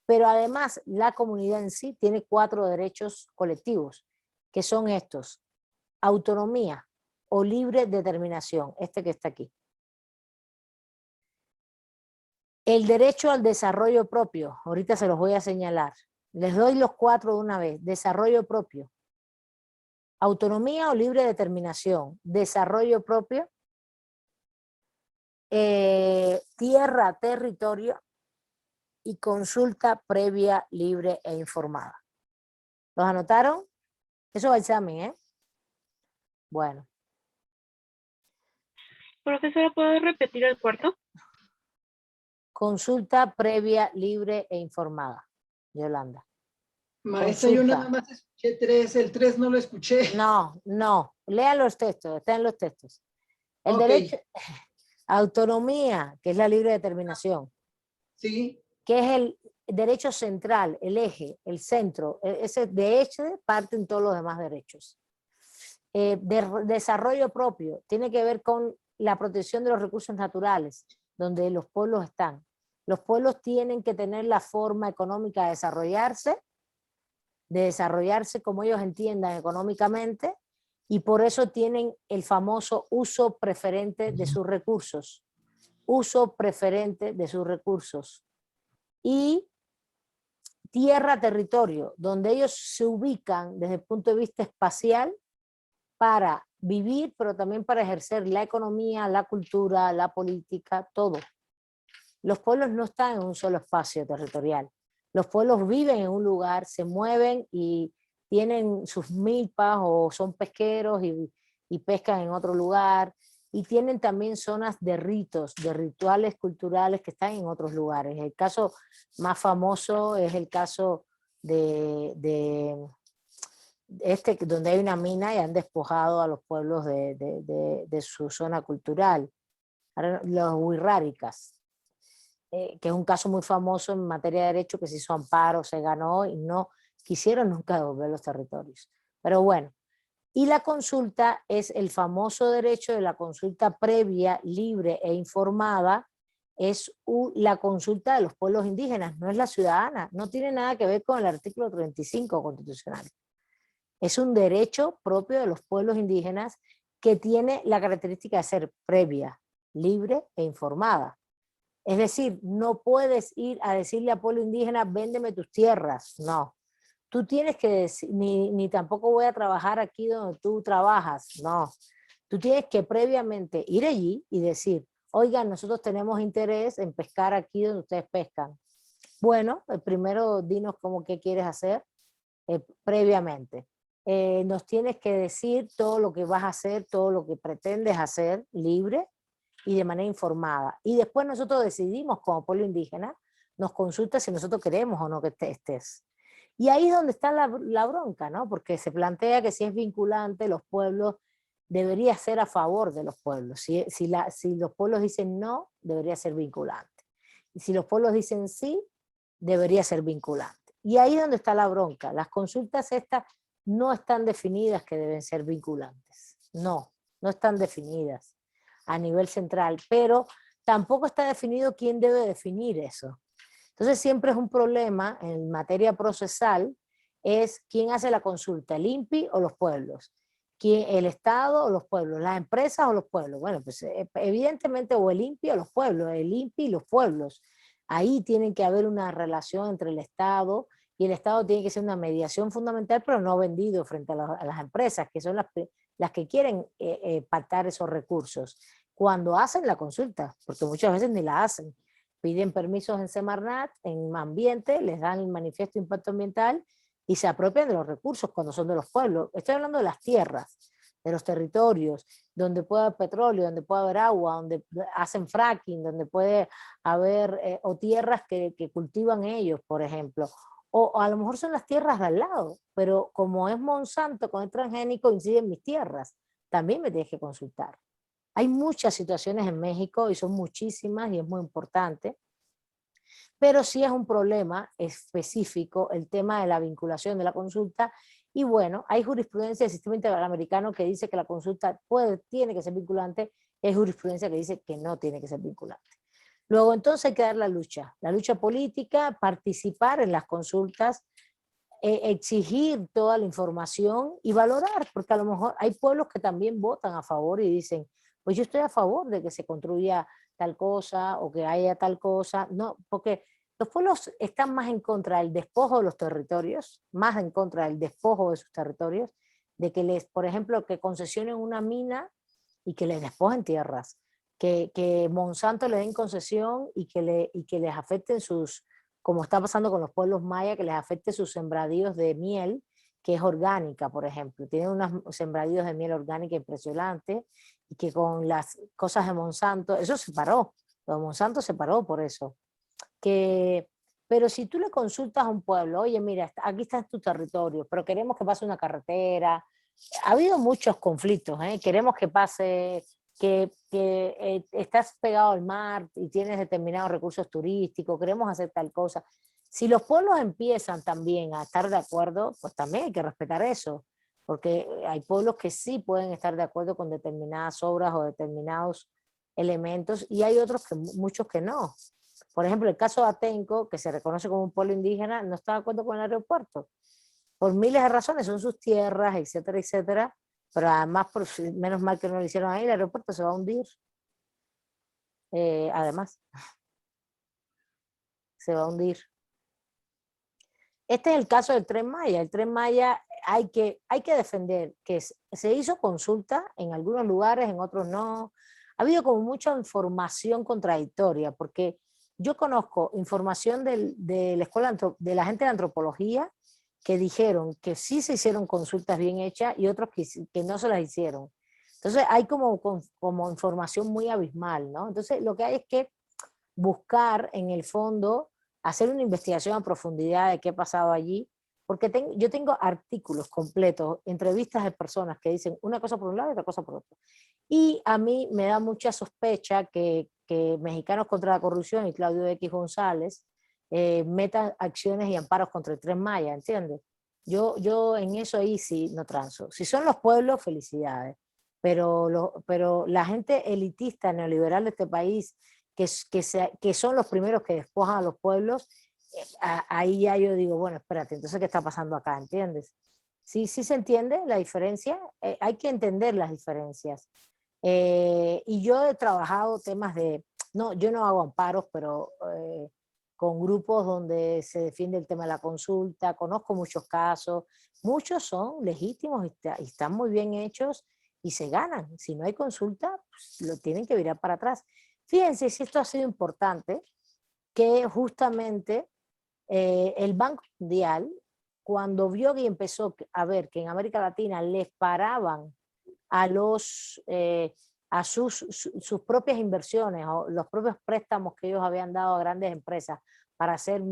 Pero además la comunidad en sí tiene 4 derechos colectivos, que son estos: autonomía o libre determinación, este que está aquí. El derecho al desarrollo propio, ahorita se los voy a señalar. Les doy los 4 de una vez. Desarrollo propio, autonomía o libre determinación, desarrollo propio, tierra, territorio y consulta previa, libre e informada. ¿Los anotaron? Eso va a examen, ¿eh? Bueno. Profesora, ¿puedo repetir el cuarto? Consulta previa, libre e informada. Yolanda. Maestra, yo nada más escuché 3, el 3 no lo escuché. No, lean los textos, están en los textos. El Ok. derecho, autonomía, que es la libre determinación. Sí. Que es el derecho central, el eje, el centro, ese de ese parten todos los demás derechos. Desarrollo propio, tiene que ver con la protección de los recursos naturales, donde los pueblos están. Los pueblos tienen que tener la forma económica de desarrollarse como ellos entiendan económicamente, y por eso tienen el famoso uso preferente de sus recursos. Uso preferente de sus recursos. Y tierra, territorio, donde ellos se ubican desde el punto de vista espacial para vivir, pero también para ejercer la economía, la cultura, la política, todo. Los pueblos no están en un solo espacio territorial. Los pueblos viven en un lugar, se mueven y tienen sus milpas o son pesqueros y pescan en otro lugar, y tienen también zonas de ritos, de rituales culturales que están en otros lugares. El caso más famoso es el caso donde hay una mina y han despojado a los pueblos de su zona cultural, los wixárikas, que es un caso muy famoso en materia de derecho, que se hizo amparo, se ganó y no quisieron nunca devolver los territorios. Pero bueno, y la consulta es el famoso derecho de la consulta previa, libre e informada, es la consulta de los pueblos indígenas, no es la ciudadana, no tiene nada que ver con el artículo 35 constitucional. Es un derecho propio de los pueblos indígenas que tiene la característica de ser previa, libre e informada. Es decir, no puedes ir a decirle al pueblo indígena, véndeme tus tierras, no. Tú tienes que decir, ni tampoco voy a trabajar aquí donde tú trabajas, no. Tú tienes que previamente ir allí y decir, oigan, nosotros tenemos interés en pescar aquí donde ustedes pescan. Bueno, primero dinos cómo qué quieres hacer previamente. Nos tienes que decir todo lo que vas a hacer, todo lo que pretendes hacer libre y de manera informada. Y después nosotros decidimos como pueblo indígena, nos consulta si nosotros queremos o no que estés. Y ahí es donde está la bronca, ¿no? Porque se plantea que si es vinculante, los pueblos debería ser a favor de los pueblos. Si los pueblos dicen no, debería ser vinculante. Y si los pueblos dicen sí, debería ser vinculante. Y ahí es donde está la bronca. Las consultas estas no están definidas que deben ser vinculantes. No están definidas a nivel central, pero tampoco está definido quién debe definir eso. Entonces siempre es un problema en materia procesal, es quién hace la consulta, el INPI o los pueblos, el Estado o los pueblos, las empresas o los pueblos. Bueno, pues evidentemente o el INPI o los pueblos, el INPI y los pueblos. Ahí tiene que haber una relación entre el Estado, y el Estado tiene que ser una mediación fundamental, pero no vendido frente a las empresas, que son las que quieren pactar esos recursos cuando hacen la consulta, porque muchas veces ni la hacen. Piden permisos en Semarnat, en ambiente, les dan el manifiesto de impacto ambiental y se apropian de los recursos cuando son de los pueblos. Estoy hablando de las tierras, de los territorios, donde puede haber petróleo, donde puede haber agua, donde hacen fracking, donde puede haber, o tierras que cultivan ellos, por ejemplo. O a lo mejor son las tierras de al lado, pero como es Monsanto con el transgénico, inciden mis tierras, también me tienes que consultar. Hay muchas situaciones en México y son muchísimas y es muy importante. Pero sí es un problema específico el tema de la vinculación de la consulta. Y bueno, hay jurisprudencia del sistema interamericano que dice que la consulta tiene que ser vinculante, hay jurisprudencia que dice que no tiene que ser vinculante. Luego entonces hay que dar la lucha política, participar en las consultas, exigir toda la información y valorar, porque a lo mejor hay pueblos que también votan a favor y dicen, pues yo estoy a favor de que se construya tal cosa o que haya tal cosa. No, porque los pueblos están más en contra del despojo de los territorios, más en contra del despojo de sus territorios, de que les, por ejemplo, que concesionen una mina y que les despojen tierras, que Monsanto le den concesión y que les afecten sus, como está pasando con los pueblos mayas, que les afecte sus sembradíos de miel, que es orgánica, por ejemplo. Tienen unos sembradíos de miel orgánica impresionantes, y que con las cosas de Monsanto, eso se paró, lo de Monsanto se paró por eso. Pero si tú le consultas a un pueblo, oye, mira, aquí está tu territorio, pero queremos que pase una carretera. Ha habido muchos conflictos, queremos que pase, que estás pegado al mar y tienes determinados recursos turísticos, queremos hacer tal cosa. Si los pueblos empiezan también a estar de acuerdo, pues también hay que respetar eso, porque hay pueblos que sí pueden estar de acuerdo con determinadas obras o determinados elementos, y hay otros que muchos que no. Por ejemplo, el caso de Atenco, que se reconoce como un pueblo indígena, no está de acuerdo con el aeropuerto, por miles de razones, son sus tierras, etcétera, etcétera, pero además, menos mal que no lo hicieron ahí, el aeropuerto se va a hundir. Además, se va a hundir. Este es el caso del Tren Maya. El Tren Maya hay que defender que se hizo consulta en algunos lugares, en otros no. Ha habido como mucha información contradictoria, porque yo conozco información de la escuela, de la gente de antropología, que dijeron que sí se hicieron consultas bien hechas y otros que no se las hicieron. Entonces hay como información muy abismal, ¿no? Entonces lo que hay es que buscar en el fondo, hacer una investigación a profundidad de qué ha pasado allí, porque yo tengo artículos completos, entrevistas de personas que dicen una cosa por un lado y otra cosa por otro. Y a mí me da mucha sospecha que Mexicanos contra la Corrupción y Claudio X González metan acciones y amparos contra el Tren Maya, ¿entiendes? Yo en eso ahí sí no transo. Si son los pueblos, felicidades. Pero la gente elitista neoliberal de este país, que son los primeros que despojan a los pueblos, ahí ya yo digo, bueno, espérate, entonces ¿qué está pasando acá? ¿Entiendes? Sí, sí se entiende la diferencia, hay que entender las diferencias. Y yo he trabajado temas no, yo no hago amparos, pero con grupos donde se defiende el tema de la consulta, conozco muchos casos, muchos son legítimos y están muy bien hechos y se ganan. Si no hay consulta, pues lo tienen que virar para atrás. Fíjense si esto ha sido importante, que justamente el Banco Mundial, cuando vio y empezó a ver que en América Latina les paraban a sus propias inversiones o los propios préstamos que ellos habían dado a grandes empresas para hacer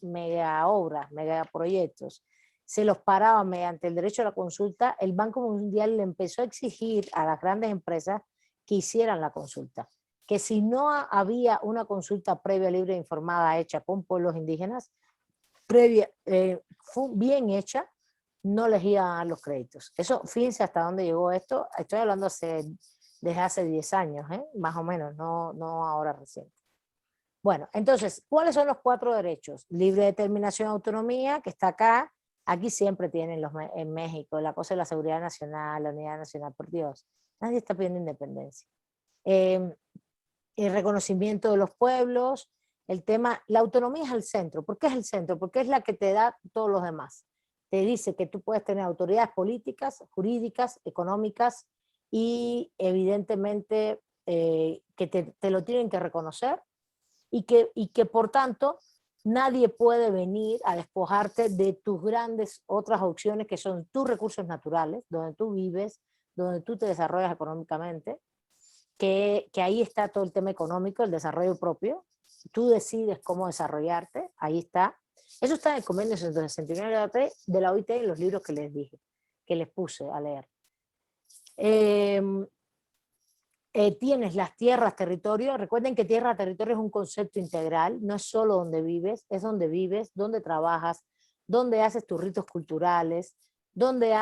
mega obras, mega proyectos, se los paraban mediante el derecho a la consulta, el Banco Mundial le empezó a exigir a las grandes empresas que hicieran la consulta, que si no había una consulta previa, libre e informada hecha con pueblos indígenas, bien hecha, no les iban a dar los créditos. Eso, fíjense hasta dónde llegó esto. Estoy hablando desde hace 10 años, más o menos, no ahora reciente. Bueno, entonces, ¿cuáles son los 4 derechos? Libre determinación y autonomía, que está acá. Aquí siempre tienen en México, la cosa de la seguridad nacional, la unidad nacional, por Dios. Nadie está pidiendo independencia. El reconocimiento de los pueblos, el tema, la autonomía es el centro. ¿Por qué es el centro? Porque es la que te da todos los demás. Te dice que tú puedes tener autoridades políticas, jurídicas, económicas y evidentemente que te lo tienen que reconocer y que por tanto nadie puede venir a despojarte de tus grandes otras opciones que son tus recursos naturales, donde tú vives, donde tú te desarrollas económicamente, que ahí está todo el tema económico, el desarrollo propio. Tú decides cómo desarrollarte, ahí está. Eso está en el convenio 169 de la OIT y en los libros que les dije, que les puse a leer. tienes las tierras, territorio. Recuerden que tierra, territorio es un concepto integral, no es solo donde vives, es donde vives, donde trabajas, donde haces tus ritos culturales, donde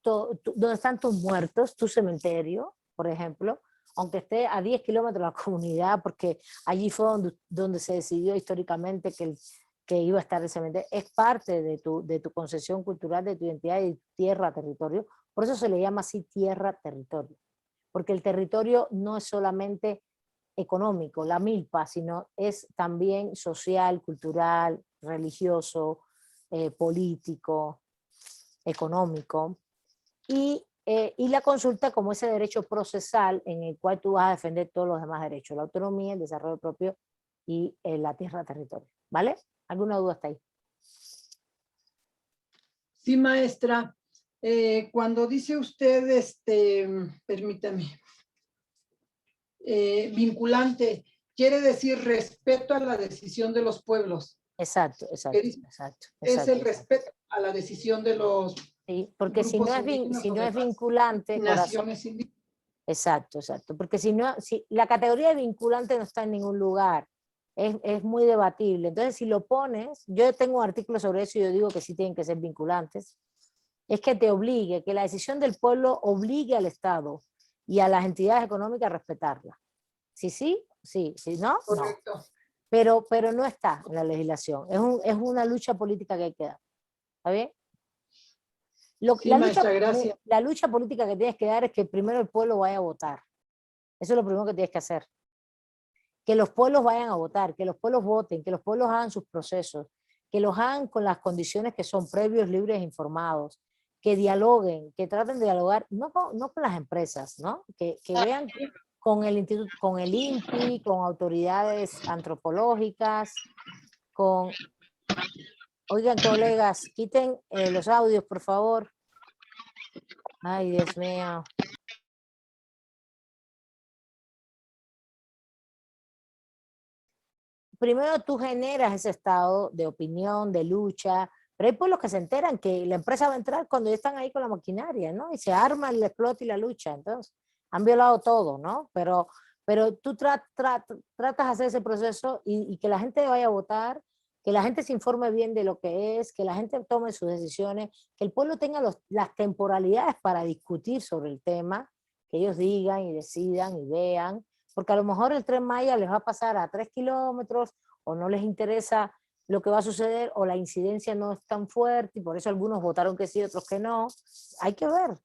donde están tus muertos, tu cementerio, por ejemplo, aunque esté a 10 kilómetros de la comunidad, porque allí fue donde se decidió históricamente que iba a estar el cementerio, es parte de tu concesión cultural, de tu identidad y tierra, territorio. Por eso se le llama así tierra, territorio. Porque el territorio no es solamente económico, la milpa, sino es también social, cultural, religioso, político, económico. Y la consulta como ese derecho procesal en el cual tú vas a defender todos los demás derechos, la autonomía, el desarrollo propio y la tierra, territorio. ¿Vale? ¿Alguna duda hasta ahí? Sí, maestra. Cuando dice usted, permítame, vinculante, quiere decir respeto a la decisión de los pueblos. Exacto, exacto, exacto. Es el respeto a la decisión de los sí, porque si no es vinculante, naciones indígenas. Exacto, exacto. Porque si la categoría de vinculante no está en ningún lugar, es muy debatible. Entonces, si lo pones, yo tengo un artículo sobre eso y yo digo que sí tienen que ser vinculantes, es que te obligue, que la decisión del pueblo obligue al Estado y a las entidades económicas a respetarla. Sí, sí, sí, sí, no, correcto. No. Pero no está en la legislación. Es una lucha política que hay que dar. ¿Está bien? Sí, maestra, gracias. La lucha política que tienes que dar es que primero el pueblo vaya a votar. Eso es lo primero que tienes que hacer. Que los pueblos vayan a votar, que los pueblos voten, que los pueblos hagan sus procesos, que los hagan con las condiciones que son previos, libres e informados, que dialoguen, que traten de dialogar, no con las empresas, ¿no? Que vean con el instituto, con el INPI, con autoridades antropológicas, con... Oigan, colegas, quiten los audios, por favor. Ay, Dios mío. Primero tú generas ese estado de opinión, de lucha, pero hay pueblos que se enteran que la empresa va a entrar cuando ya están ahí con la maquinaria, ¿no? Y se arma el explote y la lucha. Entonces, han violado todo, ¿no? Pero tú tratas de hacer ese proceso y que la gente vaya a votar, que la gente se informe bien de lo que es, que la gente tome sus decisiones, que el pueblo tenga las temporalidades para discutir sobre el tema, que ellos digan y decidan y vean, porque a lo mejor el Tren Maya les va a pasar a 3 kilómetros o no les interesa lo que va a suceder o la incidencia no es tan fuerte y por eso algunos votaron que sí, otros que no. Hay que ver.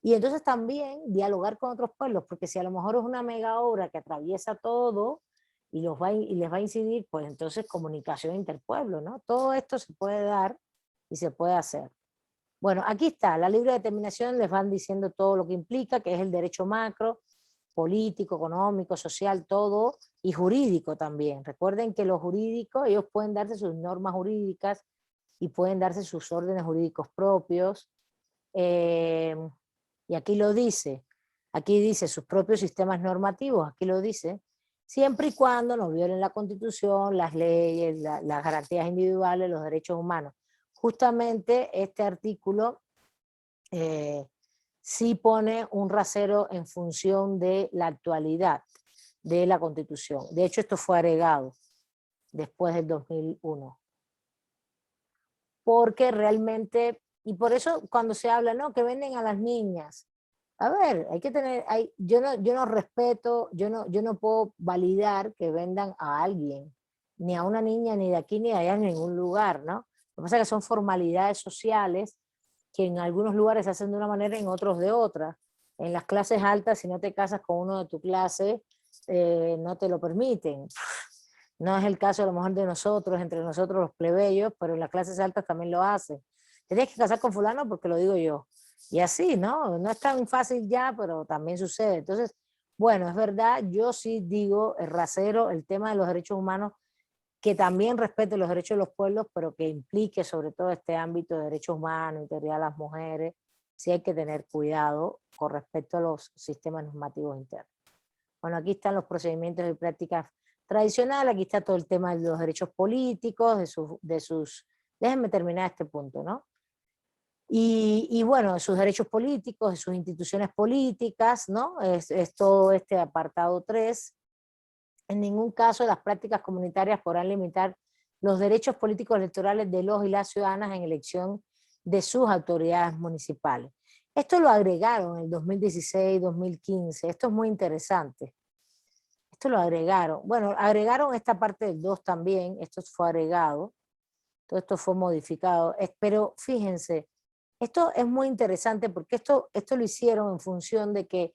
Y entonces también dialogar con otros pueblos, porque si a lo mejor es una mega obra que atraviesa todo y les va a incidir, pues entonces comunicación interpueblo, ¿no? Todo esto se puede dar y se puede hacer. Bueno, aquí está, la libre determinación les van diciendo todo lo que implica, que es el derecho macro, político, económico, social, todo, y jurídico también. Recuerden que los jurídicos, ellos pueden darse sus normas jurídicas y pueden darse sus órdenes jurídicos propios. Y aquí dice sus propios sistemas normativos, aquí lo dice, siempre y cuando no violen la Constitución, las leyes, las garantías individuales, los derechos humanos. Justamente este artículo sí pone un rasero en función de la actualidad de la Constitución. De hecho, esto fue agregado después del 2001. Porque realmente, y por eso cuando se habla, no, que venden a las niñas. A ver, hay que tener, yo no respeto, yo no puedo validar que vendan a alguien, ni a una niña, ni de aquí, ni de allá, en ningún lugar, ¿no? Lo que pasa es que son formalidades sociales que en algunos lugares se hacen de una manera, en otros de otra. En las clases altas, si no te casas con uno de tu clase, no te lo permiten. No es el caso a lo mejor de nosotros, entre nosotros los plebeyos, pero en las clases altas también lo hacen. Te tienes que casar con fulano porque lo digo yo. Y así, ¿no? No es tan fácil ya, pero también sucede. Entonces, bueno, es verdad, yo sí digo, el rasero, el tema de los derechos humanos, que también respete los derechos de los pueblos, pero que implique sobre todo este ámbito de derechos humanos, integridad de las mujeres, sí hay que tener cuidado con respecto a los sistemas normativos internos. Bueno, aquí están los procedimientos y prácticas tradicionales, aquí está todo el tema de los derechos políticos, déjenme terminar este punto, ¿no? Y bueno, sus derechos políticos, sus instituciones políticas, ¿no? Es todo este apartado 3. En ningún caso las prácticas comunitarias podrán limitar los derechos políticos electorales de los y las ciudadanas en elección de sus autoridades municipales. Esto lo agregaron en el 2016, 2015. Esto es muy interesante. Esto lo agregaron. Bueno, agregaron esta parte del 2 también. Esto fue agregado. Todo esto fue modificado. Pero fíjense, esto es muy interesante porque esto lo hicieron en función de que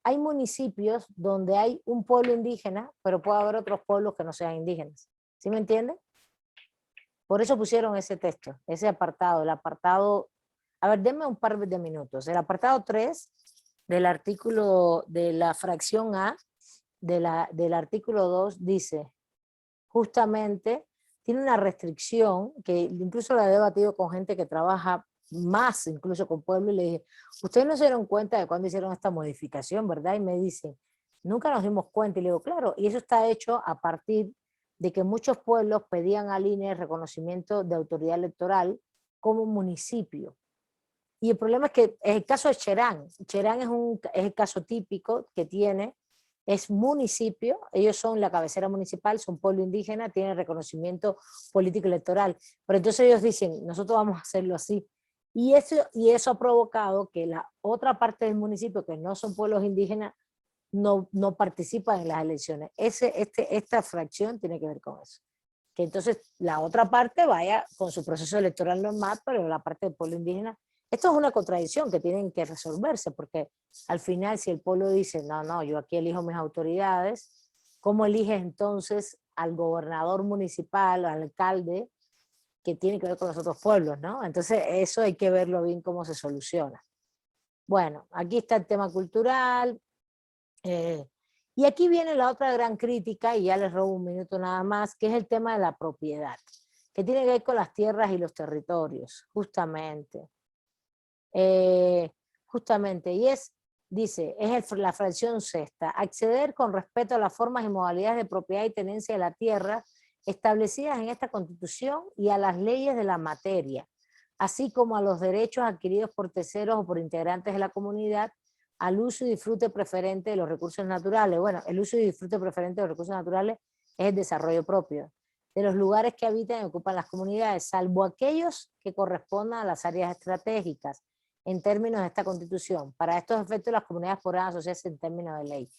hay municipios donde hay un pueblo indígena, pero puede haber otros pueblos que no sean indígenas. ¿Sí me entienden? Por eso pusieron ese texto, ese apartado, el apartado, a ver, denme un par de minutos. El apartado 3 del artículo, de la fracción A, del artículo 2 dice, justamente, tiene una restricción que incluso la he debatido con gente que trabaja más incluso con pueblo y le dije, ustedes no se dieron cuenta de cuando hicieron esta modificación, ¿verdad? Y me dicen, nunca nos dimos cuenta. Y le digo, claro, y eso está hecho a partir de que muchos pueblos pedían al INE el reconocimiento de autoridad electoral como municipio. Y el problema es que es el caso de Cherán. Cherán es el caso típico que tiene, es municipio, ellos son la cabecera municipal, son pueblo indígena, tienen reconocimiento político electoral. Pero entonces ellos dicen, nosotros vamos a hacerlo así. Y eso ha provocado que la otra parte del municipio, que no son pueblos indígenas, no participan en las elecciones. Esta fracción tiene que ver con eso. Que entonces la otra parte vaya con su proceso electoral normal, pero la parte del pueblo indígena, esto es una contradicción que tienen que resolverse, porque al final si el pueblo dice, no, yo aquí elijo mis autoridades, ¿cómo eliges entonces al gobernador municipal, al alcalde, que tiene que ver con los otros pueblos, ¿no? Entonces eso hay que verlo bien cómo se soluciona. Bueno, aquí está el tema cultural. Y aquí viene la otra gran crítica, y ya les robo un minuto nada más, que es el tema de la propiedad, que tiene que ver con las tierras y los territorios, justamente. Y dice, la fracción sexta, acceder con respeto a las formas y modalidades de propiedad y tenencia de la tierra establecidas en esta Constitución y a las leyes de la materia, así como a los derechos adquiridos por terceros o por integrantes de la comunidad al uso y disfrute preferente de los recursos naturales. Bueno, el uso y disfrute preferente de los recursos naturales es el desarrollo propio de los lugares que habitan y ocupan las comunidades, salvo aquellos que correspondan a las áreas estratégicas en términos de esta Constitución. Para estos efectos, las comunidades podrán asociarse en términos de ley.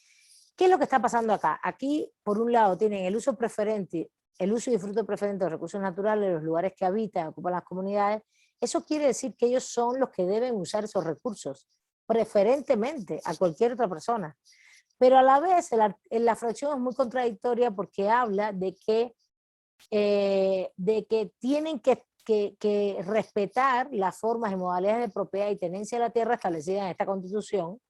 ¿Qué es lo que está pasando acá? Aquí, por un lado, tienen el uso y disfrute preferente de los recursos naturales, los lugares que habitan, ocupan las comunidades. Eso quiere decir que ellos son los que deben usar esos recursos, preferentemente a cualquier otra persona. Pero a la vez, la fracción es muy contradictoria porque habla de que tienen que respetar las formas y modalidades de propiedad y tenencia de la tierra establecidas en esta Constitución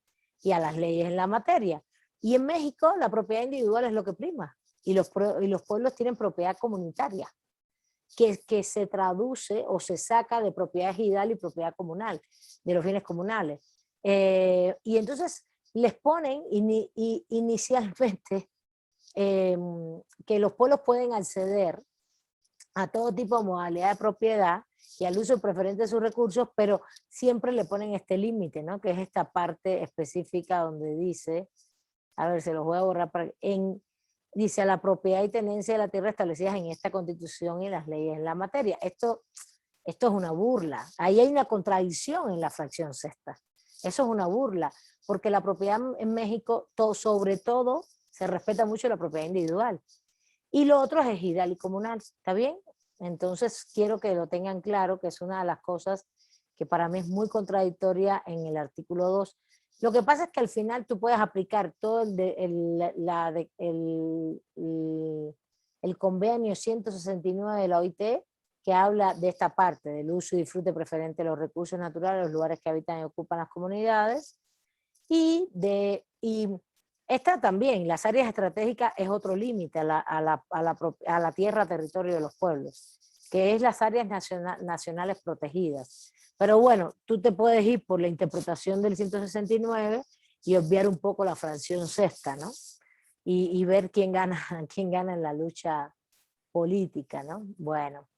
y a las leyes en la materia. Y en México la propiedad individual es lo que prima, y los pueblos tienen propiedad comunitaria, que se traduce o se saca de propiedad ejidal y propiedad comunal, de los bienes comunales. Y entonces les ponen inicialmente que los pueblos pueden acceder a todo tipo de modalidad de propiedad y al uso preferente de sus recursos, pero siempre le ponen este límite, ¿no? Que es esta parte específica donde dice, a ver, se los voy a borrar, dice a la propiedad y tenencia de la tierra establecidas en esta Constitución y las leyes en la materia. Esto es una burla. Ahí hay una contradicción en la fracción sexta. Eso es una burla, porque la propiedad en México, sobre todo, se respeta mucho la propiedad individual. Y lo otro es ejidal y comunal, ¿está bien? Entonces quiero que lo tengan claro, que es una de las cosas que para mí es muy contradictoria en el artículo 2. Lo que pasa es que al final tú puedes aplicar todo el convenio 169 de la OIT, que habla de esta parte, del uso y disfrute preferente de los recursos naturales, los lugares que habitan y ocupan las comunidades, y esta también, las áreas estratégicas es otro límite a la tierra, territorio de los pueblos, que es las áreas nacionales protegidas. Pero bueno, tú te puedes ir por la interpretación del 169 y obviar un poco la fracción sexta, ¿no? Y ver quién gana en la lucha política, ¿no? Bueno,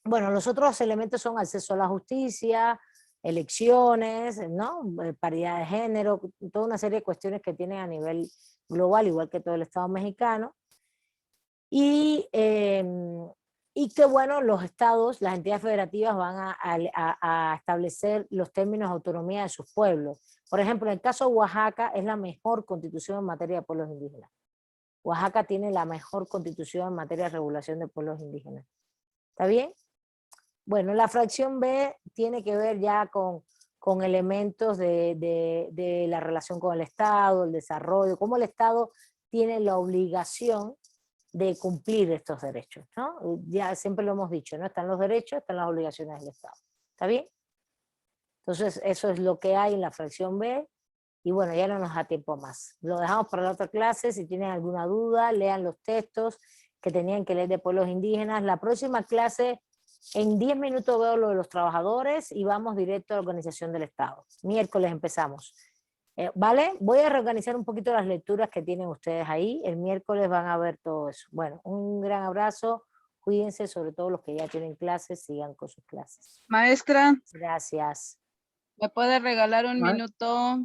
Bueno, los otros elementos son acceso a la justicia, elecciones, ¿no? Paridad de género, toda una serie de cuestiones que tienen a nivel global, igual que todo el Estado mexicano. Y que bueno, los estados, las entidades federativas van a establecer los términos de autonomía de sus pueblos. Por ejemplo, en el caso de Oaxaca es la mejor constitución en materia de pueblos indígenas. Oaxaca tiene la mejor constitución en materia de regulación de pueblos indígenas. ¿Está bien? Bueno, la fracción B tiene que ver ya con elementos de la relación con el Estado, el desarrollo, cómo el Estado tiene la obligación de cumplir estos derechos, ¿no? Ya siempre lo hemos dicho, ¿no? Están los derechos, están las obligaciones del Estado. ¿Está bien? Entonces, eso es lo que hay en la fracción B, y bueno, ya no nos da tiempo más. Lo dejamos para la otra clase. Si tienen alguna duda, lean los textos que tenían que leer de pueblos indígenas. La próxima clase, en 10 minutos veo lo de los trabajadores y vamos directo a la organización del Estado. Miércoles empezamos. ¿Vale? Voy a reorganizar un poquito las lecturas que tienen ustedes ahí. El miércoles van a ver todo eso. Bueno, un gran abrazo. Cuídense, sobre todo los que ya tienen clases, sigan con sus clases. Maestra, Gracias. ¿me puede regalar un minuto?